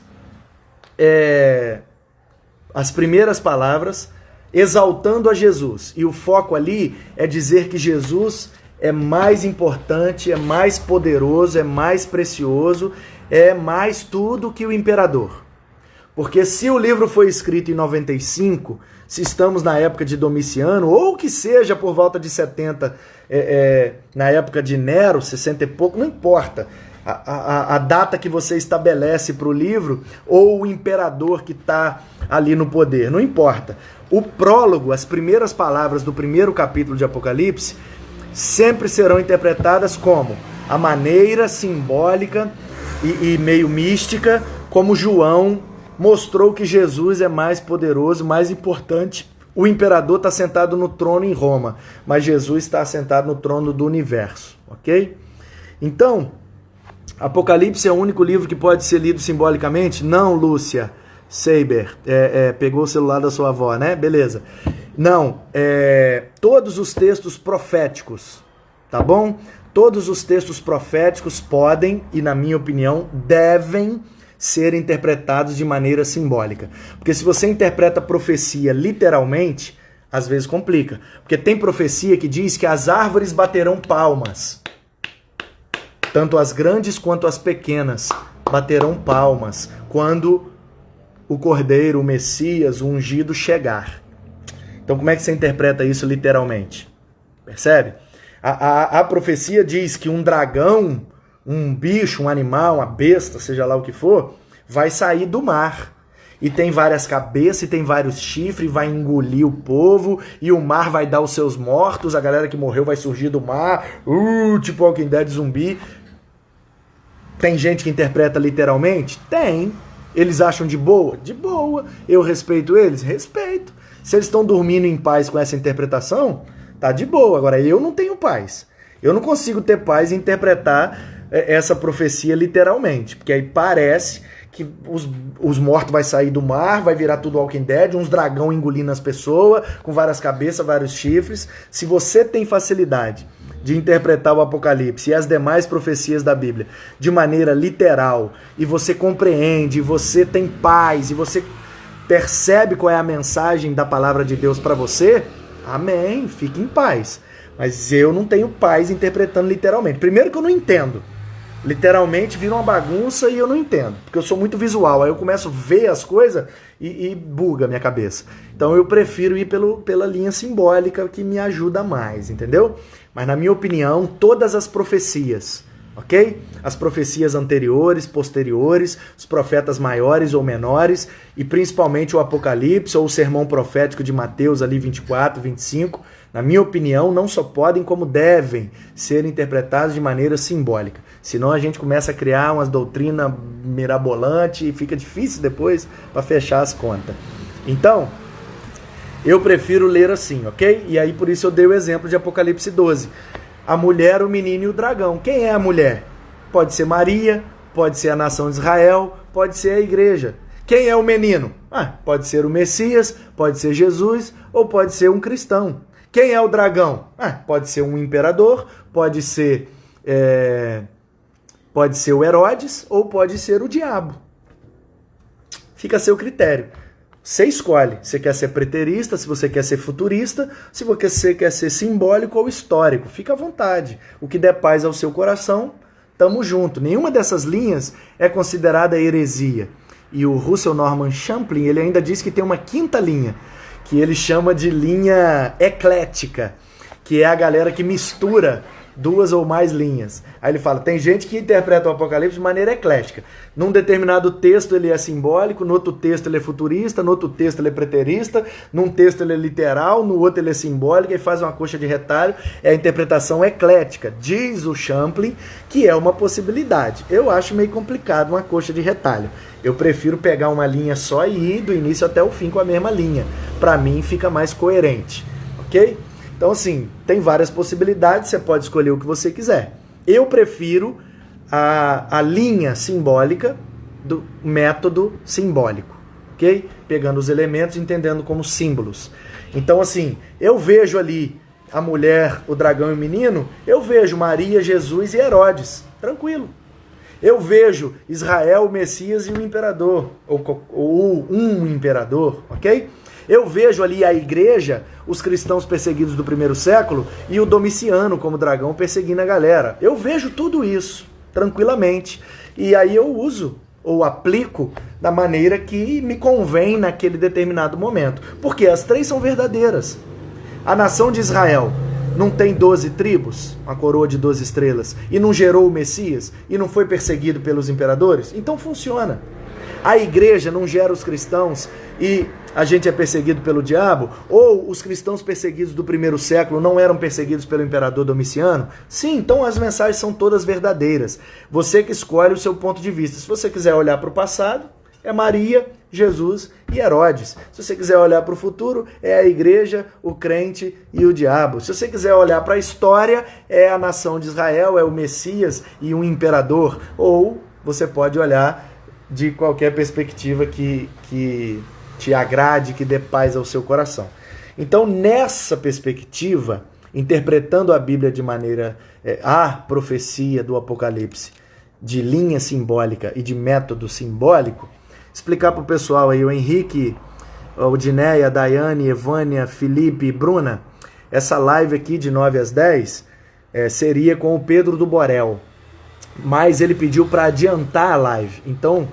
exaltando a Jesus. E o foco ali é dizer que Jesus é mais importante, é mais poderoso, é mais precioso, é mais tudo que o imperador. Porque se o livro foi escrito em 95, se estamos na época de Domiciano, ou que seja por volta de 70, na época de Nero, 60 e pouco, não importa a data que você estabelece para o livro, ou o imperador que está ali no poder, não importa. O prólogo, as primeiras palavras do primeiro capítulo de Apocalipse, sempre serão interpretadas como a maneira simbólica e meio mística, como João mostrou que Jesus é mais poderoso, mais importante. O imperador está sentado no trono em Roma, mas Jesus está sentado no trono do universo, ok? Então, Apocalipse é o único livro que pode ser lido simbolicamente? Não, Lúcia Seiber, pegou o celular da sua avó, né? Beleza. Não, todos os textos proféticos, tá bom? Todos os textos proféticos podem, e na minha opinião, devem ser interpretados de maneira simbólica. Porque se você interpreta profecia literalmente, às vezes complica. Porque tem profecia que diz que as árvores baterão palmas. Tanto as grandes quanto as pequenas baterão palmas quando o Cordeiro, o Messias, o ungido chegar. Então como é que você interpreta isso literalmente? Percebe? A profecia diz que um dragão, um bicho, um animal, uma besta, seja lá o que for, vai sair do mar. E tem várias cabeças, e tem vários chifres, vai engolir o povo, e o mar vai dar os seus mortos, a galera que morreu vai surgir do mar, tipo Walking Dead zumbi. Tem gente que interpreta literalmente? Tem. Eles acham de boa? De boa. Eu respeito eles? Respeito. Se eles estão dormindo em paz com essa interpretação, tá de boa. Agora, eu não tenho paz. Eu não consigo ter paz e interpretar essa profecia literalmente, porque aí parece que os mortos vai sair do mar, vai virar tudo Walking Dead, uns dragão engolindo as pessoas, com várias cabeças, vários chifres. Se você tem facilidade de interpretar o Apocalipse e as demais profecias da Bíblia de maneira literal, e você compreende, e você tem paz, e você percebe qual é a mensagem da palavra de Deus para você, amém, fique em paz. Mas eu não tenho paz interpretando literalmente. Primeiro que eu não entendo. Literalmente vira uma bagunça e eu não entendo, porque eu sou muito visual, aí eu começo a ver as coisas e buga a minha cabeça. Então eu prefiro ir pela linha simbólica, que me ajuda mais, entendeu? Mas na minha opinião, todas as profecias, ok? As profecias anteriores, posteriores, os profetas maiores ou menores, e principalmente o Apocalipse ou o sermão profético de Mateus ali 24, 25, na minha opinião, não só podem, como devem ser interpretados de maneira simbólica. Senão a gente começa a criar umas doutrinas mirabolantes e fica difícil depois para fechar as contas. Então, eu prefiro ler assim, ok? E aí por isso eu dei o exemplo de Apocalipse 12. A mulher, o menino e o dragão. Quem é a mulher? Pode ser Maria, pode ser a nação de Israel, pode ser a igreja. Quem é o menino? Pode ser o Messias, pode ser Jesus ou pode ser um cristão. Quem é o dragão? Pode ser um imperador, pode ser o Herodes ou pode ser o diabo. Fica a seu critério. Você escolhe. Você quer ser preterista, se você quer ser futurista, se você quer ser simbólico ou histórico. Fica à vontade. O que der paz ao seu coração, tamo junto. Nenhuma dessas linhas é considerada heresia. E o Russell Norman Champlin, ele ainda diz que tem uma quinta linha, que ele chama de linha eclética, que é a galera que mistura duas ou mais linhas. Aí ele fala, tem gente que interpreta o Apocalipse de maneira eclética. Num determinado texto ele é simbólico, no outro texto ele é futurista, no outro texto ele é preterista, num texto ele é literal, no outro ele é simbólico, e faz uma coxa de retalho. É a interpretação eclética. Diz o Champlin que é uma possibilidade. Eu acho meio complicado uma coxa de retalho. Eu prefiro pegar uma linha só e ir do início até o fim com a mesma linha. Para mim fica mais coerente, ok? Então, assim, tem várias possibilidades, você pode escolher o que você quiser. Eu prefiro a linha simbólica do método simbólico, ok? Pegando os elementos, entendendo como símbolos. Então, assim, eu vejo ali a mulher, o dragão e o menino, eu vejo Maria, Jesus e Herodes, tranquilo. Eu vejo Israel, o Messias e o imperador, ou um imperador, ok? Eu vejo ali a igreja, os cristãos perseguidos do primeiro século e o Domiciano como dragão perseguindo a galera. Eu vejo tudo isso tranquilamente e aí eu uso ou aplico da maneira que me convém naquele determinado momento. Porque as três são verdadeiras. A nação de Israel não tem 12 tribos, uma coroa de 12 estrelas, e não gerou o Messias e não foi perseguido pelos imperadores? Então funciona. A igreja não gera os cristãos e a gente é perseguido pelo diabo? Ou os cristãos perseguidos do primeiro século não eram perseguidos pelo imperador Domiciano? Sim, então as mensagens são todas verdadeiras. Você que escolhe o seu ponto de vista. Se você quiser olhar para o passado, é Maria, Jesus e Herodes. Se você quiser olhar para o futuro, é a igreja, o crente e o diabo. Se você quiser olhar para a história, é a nação de Israel, é o Messias e um imperador. Ou você pode olhar de qualquer perspectiva que te agrade, que dê paz ao seu coração. Então, nessa perspectiva, interpretando a Bíblia de maneira, a profecia do Apocalipse, de linha simbólica e de método simbólico, explicar para o pessoal aí, o Henrique, o Dinéia, a Daiane, Evânia, Felipe e Bruna, essa live aqui de 9 às 10 seria com o Pedro do Borel, mas ele pediu para adiantar a live, então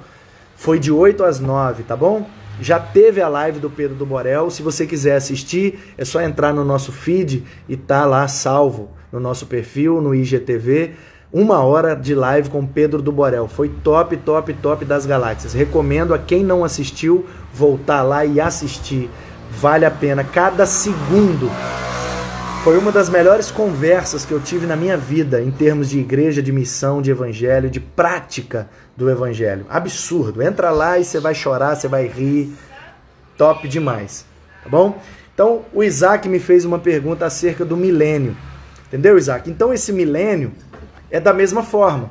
foi de 8 às 9, tá bom? Já teve a live do Pedro do Borel, se você quiser assistir, é só entrar no nosso feed e tá lá salvo no nosso perfil, no IGTV, 1 hora de live com Pedro do Borel. Foi top, top, top das galáxias. Recomendo a quem não assistiu voltar lá e assistir. Vale a pena. Cada segundo Foi uma das melhores conversas que eu tive na minha vida em termos de igreja, de missão, de evangelho, de prática do evangelho. Absurdo. Entra lá e você vai chorar, você vai rir. Top demais. Tá bom? Então, o Isaac me fez uma pergunta acerca do milênio. Entendeu, Isaac? Então, esse milênio é da mesma forma.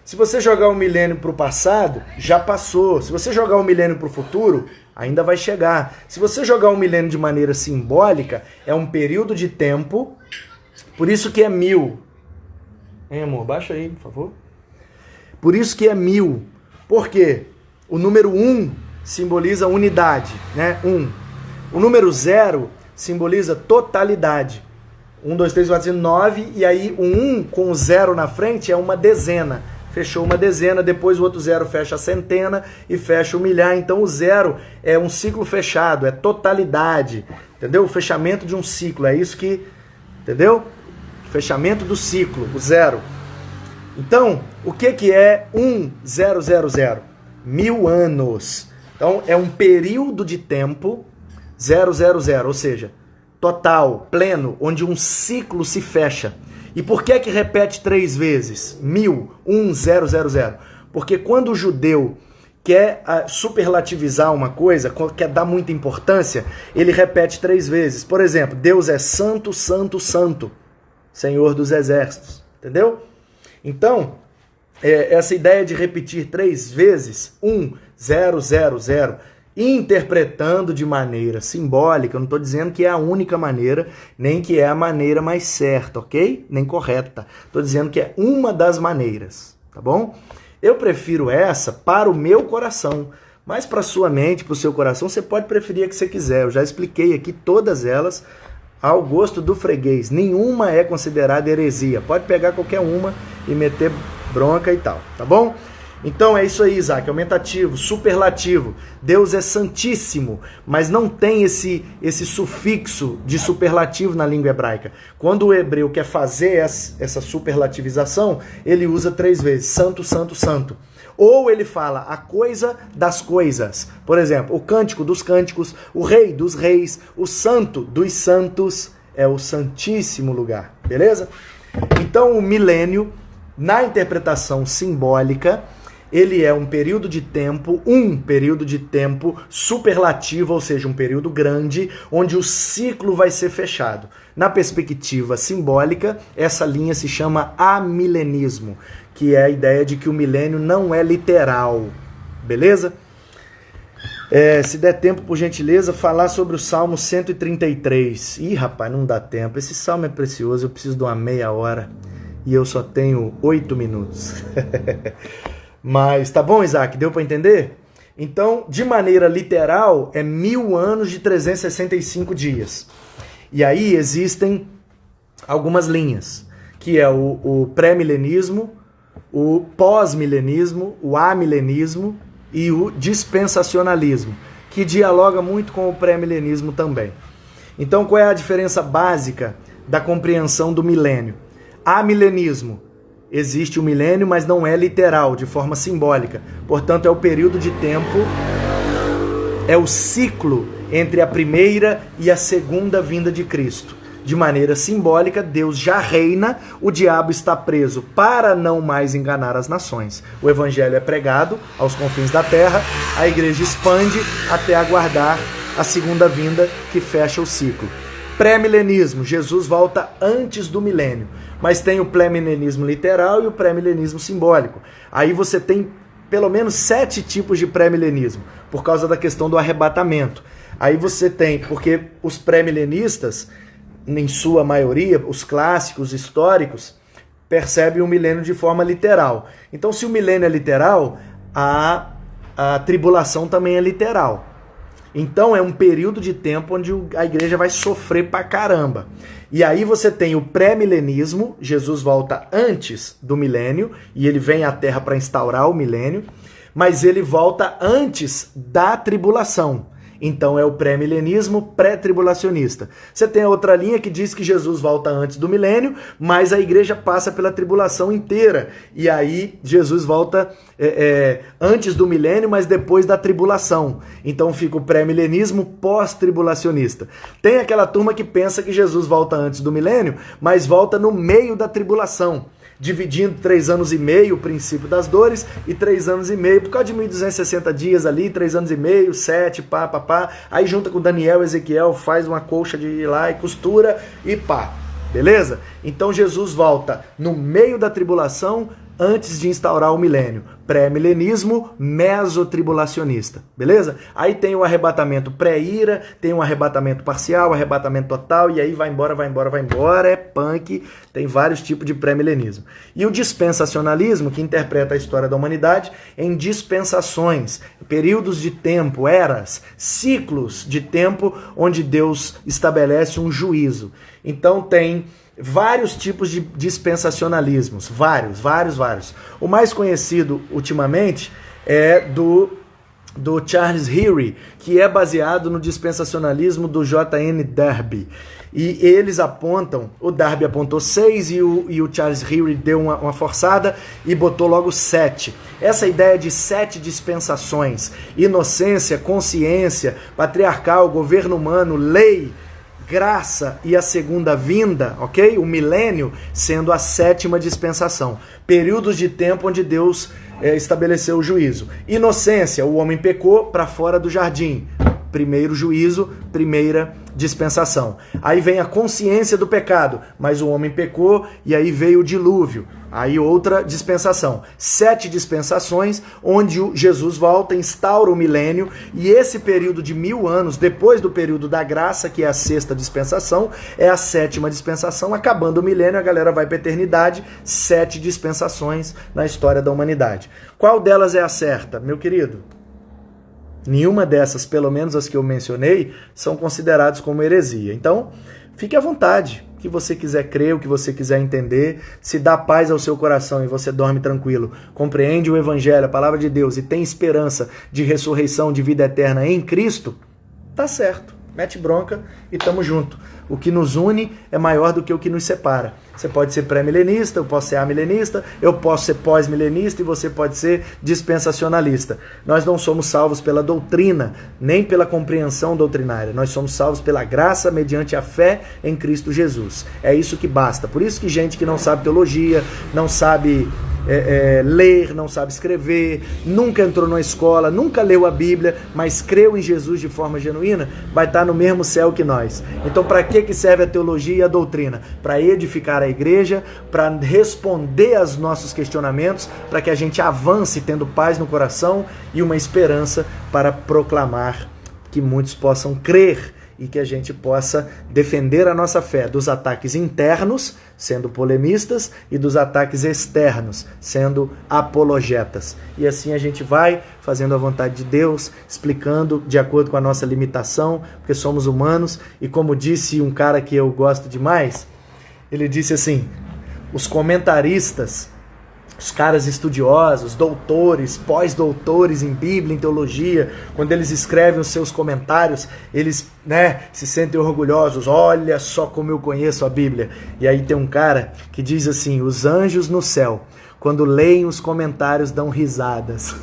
Se você jogar o milênio para o passado, já passou. Se você jogar o milênio para o futuro, ainda vai chegar. Se você jogar o milênio de maneira simbólica, é um período de tempo. Por isso que é 1000. Hein, amor? Baixa aí, por favor. Por isso que é 1000. Por quê? O número 1 simboliza unidade, né? 1. O número 0 simboliza totalidade. 1, 2, 3, 4, 5, 9. E aí o 1 com o 0 na frente é uma dezena. Fechou uma dezena, depois o outro 0 fecha a centena e fecha o milhar. Então o 0 é um ciclo fechado, é totalidade, entendeu? O fechamento de um ciclo, é isso que, entendeu? Fechamento do ciclo, o 0. Então, o que é 1000? 1000 anos. Então é um período de tempo 000, ou seja, total, pleno, onde um ciclo se fecha. E por que repete 3 vezes? 1000, 1000. Porque quando o judeu quer superlativizar uma coisa, quer dar muita importância, ele repete 3 vezes. Por exemplo, Deus é santo, santo, santo, Senhor dos exércitos. Entendeu? Então, essa ideia de repetir 3 vezes, 1000, interpretando de maneira simbólica, eu não estou dizendo que é a única maneira, nem que é a maneira mais certa, ok? Nem correta. Estou dizendo que é uma das maneiras, tá bom? Eu prefiro essa para o meu coração, mas para a sua mente, para o seu coração, você pode preferir a que você quiser. Eu já expliquei aqui todas elas ao gosto do freguês. Nenhuma é considerada heresia. Pode pegar qualquer uma e meter bronca e tal, tá bom? Então é isso aí, Isaac, aumentativo, superlativo. Deus é santíssimo, mas não tem esse sufixo de superlativo na língua hebraica. Quando o hebreu quer fazer essa superlativização, ele usa 3 vezes, santo, santo, santo. Ou ele fala a coisa das coisas. Por exemplo, o cântico dos cânticos, o rei dos reis, o santo dos santos, é o santíssimo lugar, beleza? Então o milênio, na interpretação simbólica, ele é um período de tempo superlativo, ou seja, um período grande, onde o ciclo vai ser fechado. Na perspectiva simbólica, essa linha se chama amilenismo, que é a ideia de que o milênio não é literal, beleza? Se der tempo, por gentileza, falar sobre o Salmo 133. Ih, rapaz, não dá tempo. Esse salmo é precioso, eu preciso de uma meia hora e eu só tenho 8 minutos. Mas tá bom, Isaac? Deu para entender? Então, de maneira literal, é 1000 anos de 365 dias. E aí existem algumas linhas, que é o pré-milenismo, o pós-milenismo, o amilenismo e o dispensacionalismo, que dialoga muito com o pré-milenismo também. Então, qual é a diferença básica da compreensão do milênio? Amilenismo. Existe o milênio, mas não é literal, de forma simbólica. Portanto, é o período de tempo, é o ciclo entre a primeira e a segunda vinda de Cristo. De maneira simbólica, Deus já reina, o diabo está preso para não mais enganar as nações. O evangelho é pregado aos confins da terra, a igreja expande até aguardar a segunda vinda que fecha o ciclo. Pré-milenismo, Jesus volta antes do milênio, mas tem o pré-milenismo literal e o pré-milenismo simbólico. Aí você tem pelo menos 7 tipos de pré-milenismo, por causa da questão do arrebatamento. Aí você tem, porque os pré-milenistas, em sua maioria, os clássicos históricos, percebem o milênio de forma literal. Então, se o milênio é literal, a tribulação também é literal. Então é um período de tempo onde a igreja vai sofrer pra caramba. E aí você tem o pré-milenismo, Jesus volta antes do milênio, e ele vem à Terra para instaurar o milênio, mas ele volta antes da tribulação. Então é o pré-milenismo pré-tribulacionista. Você tem a outra linha que diz que Jesus volta antes do milênio, mas a igreja passa pela tribulação inteira. E aí Jesus volta antes do milênio, mas depois da tribulação. Então fica o pré-milenismo pós-tribulacionista. Tem aquela turma que pensa que Jesus volta antes do milênio, mas volta no meio da tribulação, dividindo 3 anos e meio o princípio das dores e 3 anos e meio, por causa de 1.260 dias ali, 3 anos e meio, 7, aí junta com Daniel, Ezequiel, faz uma colcha de ir lá e costura e pá, beleza? Então Jesus volta no meio da tribulação, antes de instaurar o milênio. Pré-milenismo mesotribulacionista, beleza? Aí tem o arrebatamento pré-ira, tem o arrebatamento parcial, arrebatamento total, e aí vai embora, é punk, tem vários tipos de pré-milenismo. E o dispensacionalismo, que interpreta a história da humanidade em dispensações, períodos de tempo, eras, ciclos de tempo, onde Deus estabelece um juízo. Então tem vários tipos de dispensacionalismos, vários. O mais conhecido ultimamente é do Charles Hilary, que é baseado no dispensacionalismo do J.N. Darby. E eles apontam, o Darby apontou 6 e o Charles Hilary deu uma forçada e botou logo 7. Essa ideia de 7 dispensações, inocência, consciência, patriarcal, governo humano, lei, graça e a segunda vinda, ok? O milênio sendo a 7ª dispensação. Períodos de tempo onde Deus estabeleceu o juízo. Inocência, o homem pecou para fora do jardim. Primeiro juízo, primeira dispensação. Aí vem a consciência do pecado, mas o homem pecou e aí veio o dilúvio. Aí outra dispensação. 7 dispensações, onde Jesus volta, instaura o milênio, e esse período de 1000 anos, depois do período da graça, que é a 6ª dispensação, é a 7ª dispensação. Acabando o milênio, a galera vai para a eternidade. 7 dispensações na história da humanidade. Qual delas é a certa, meu querido? Nenhuma dessas, pelo menos as que eu mencionei, são consideradas como heresia. Então, fique à vontade. O que você quiser crer, o que você quiser entender, se dá paz ao seu coração e você dorme tranquilo, compreende o Evangelho, a palavra de Deus e tem esperança de ressurreição, de vida eterna em Cristo, tá certo. Mete bronca e tamo junto. O que nos une é maior do que o que nos separa. Você pode ser pré-milenista, eu posso ser amilenista, eu posso ser pós-milenista e você pode ser dispensacionalista. Nós não somos salvos pela doutrina, nem pela compreensão doutrinária. Nós somos salvos pela graça mediante a fé em Cristo Jesus. É isso que basta. Por isso que gente que não sabe teologia, não sabe ler, não sabe escrever, nunca entrou numa escola, nunca leu a Bíblia, mas creu em Jesus de forma genuína, vai estar no mesmo céu que nós. Então, para que serve a teologia e a doutrina? Para edificar a igreja, para responder aos nossos questionamentos, para que a gente avance tendo paz no coração e uma esperança para proclamar que muitos possam crer e que a gente possa defender a nossa fé dos ataques internos, sendo polemistas, e dos ataques externos, sendo apologetas. E assim a gente vai fazendo a vontade de Deus, explicando de acordo com a nossa limitação, porque somos humanos, e como disse um cara que eu gosto demais, ele disse assim, os comentaristas, os caras estudiosos, doutores, pós-doutores em Bíblia, em teologia, quando eles escrevem os seus comentários, eles se sentem orgulhosos. Olha só como eu conheço a Bíblia. E aí tem um cara que diz assim, os anjos no céu, quando leem os comentários, dão risadas.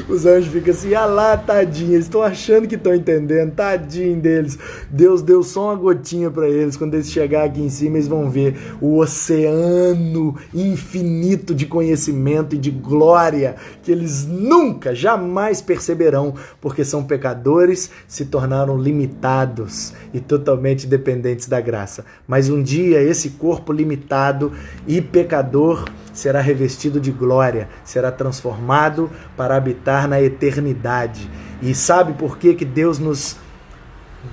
Os anjos ficam assim, ah lá, tadinho, eles estão achando que estão entendendo, tadinho deles. Deus deu só uma gotinha para eles, quando eles chegarem aqui em cima, eles vão ver o oceano infinito de conhecimento e de glória, que eles nunca, jamais perceberão, porque são pecadores, se tornaram limitados e totalmente dependentes da graça. Mas um dia esse corpo limitado e pecador será revestido de glória, será transformado para habitar na eternidade. E sabe por que Deus nos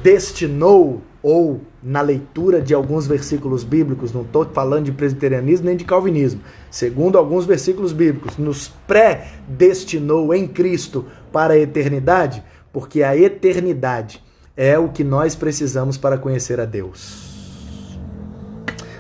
destinou, ou na leitura de alguns versículos bíblicos, não estou falando de presbiterianismo nem de calvinismo, segundo alguns versículos bíblicos, nos predestinou em Cristo para a eternidade? Porque a eternidade é o que nós precisamos para conhecer a Deus.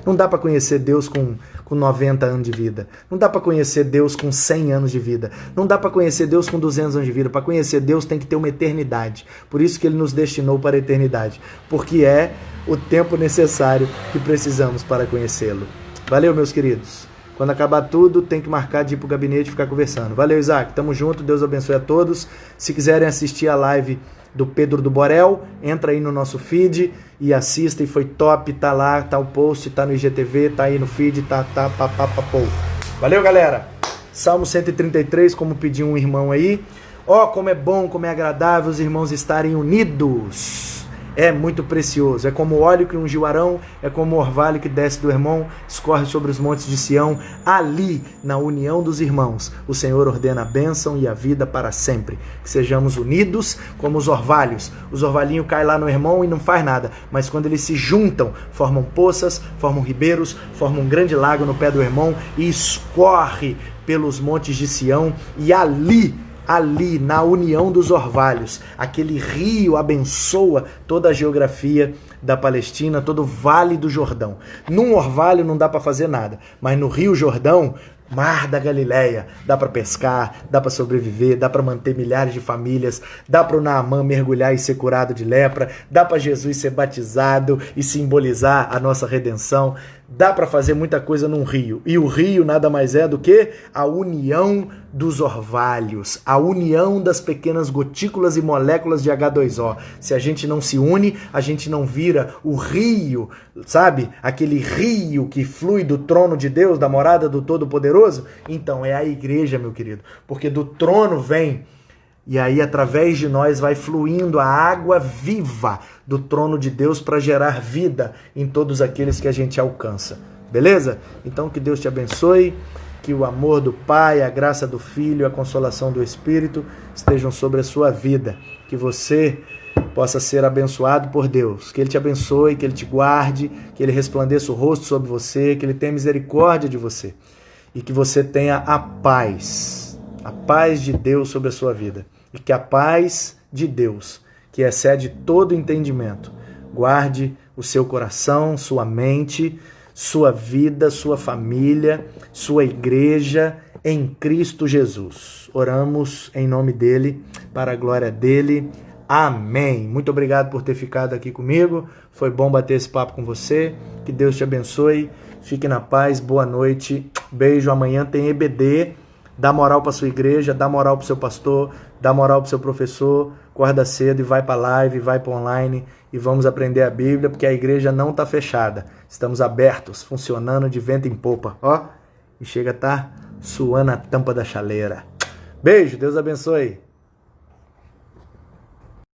Não dá para conhecer Deus com com 90 anos de vida. Não dá para conhecer Deus com 100 anos de vida. Não dá para conhecer Deus com 200 anos de vida. Para conhecer Deus tem que ter uma eternidade. Por isso que Ele nos destinou para a eternidade. Porque é o tempo necessário que precisamos para conhecê-lo. Valeu, meus queridos. Quando acabar tudo, tem que marcar de ir pro gabinete e ficar conversando. Valeu, Isaac. Tamo junto. Deus abençoe a todos. Se quiserem assistir a live do Pedro do Borel, entra aí no nosso feed e assista, e foi top, tá lá, tá o post, tá no IGTV, tá aí no feed, pô. Valeu, galera! Salmo 133, como pediu um irmão aí. Ó, como é bom, como é agradável os irmãos estarem unidos. É muito precioso, é como o óleo que ungiu Arão, é como o orvalho que desce do Hermon, escorre sobre os montes de Sião. Ali, na união dos irmãos, o Senhor ordena a bênção e a vida para sempre. Que sejamos unidos como os orvalhos. Os orvalhinhos caem lá no Hermon e não faz nada, mas quando eles se juntam, formam poças, formam ribeiros, formam um grande lago no pé do Hermon e escorre pelos montes de Sião, e ali, na união dos orvalhos, aquele rio abençoa toda a geografia da Palestina, todo o Vale do Jordão. Num orvalho não dá para fazer nada, mas no Rio Jordão, Mar da Galileia, dá para pescar, dá para sobreviver, dá para manter milhares de famílias, dá para o Naamã mergulhar e ser curado de lepra, dá para Jesus ser batizado e simbolizar a nossa redenção, dá para fazer muita coisa num rio. E o rio nada mais é do que a união dos orvalhos, a união das pequenas gotículas e moléculas de H2O. Se a gente não se une, a gente não vira o rio, sabe? Aquele rio que flui do trono de Deus, da morada do Todo-Poderoso. Então é a igreja, meu querido, porque do trono vem, e aí através de nós vai fluindo a água viva do trono de Deus para gerar vida em todos aqueles que a gente alcança. Beleza? Então que Deus te abençoe, que o amor do Pai, a graça do Filho, a consolação do Espírito estejam sobre a sua vida. Que você possa ser abençoado por Deus. Que Ele te abençoe, que Ele te guarde, que Ele resplandeça o rosto sobre você, que Ele tenha misericórdia de você. E que você tenha a paz de Deus sobre a sua vida. E que a paz de Deus, que excede todo entendimento, guarde o seu coração, sua mente, sua vida, sua família, sua igreja em Cristo Jesus. Oramos em nome dele, para a glória dele. Amém. Muito obrigado por ter ficado aqui comigo. Foi bom bater esse papo com você. Que Deus te abençoe. Fique na paz. Boa noite. Beijo. Amanhã tem EBD. Dá moral para sua igreja, dá moral para o seu pastor, dá moral para o seu professor, acorda cedo e vai para a live, vai para online e vamos aprender a Bíblia, porque a igreja não está fechada. Estamos abertos, funcionando de vento em popa. Ó, e chega a estar suando a tampa da chaleira. Beijo, Deus abençoe.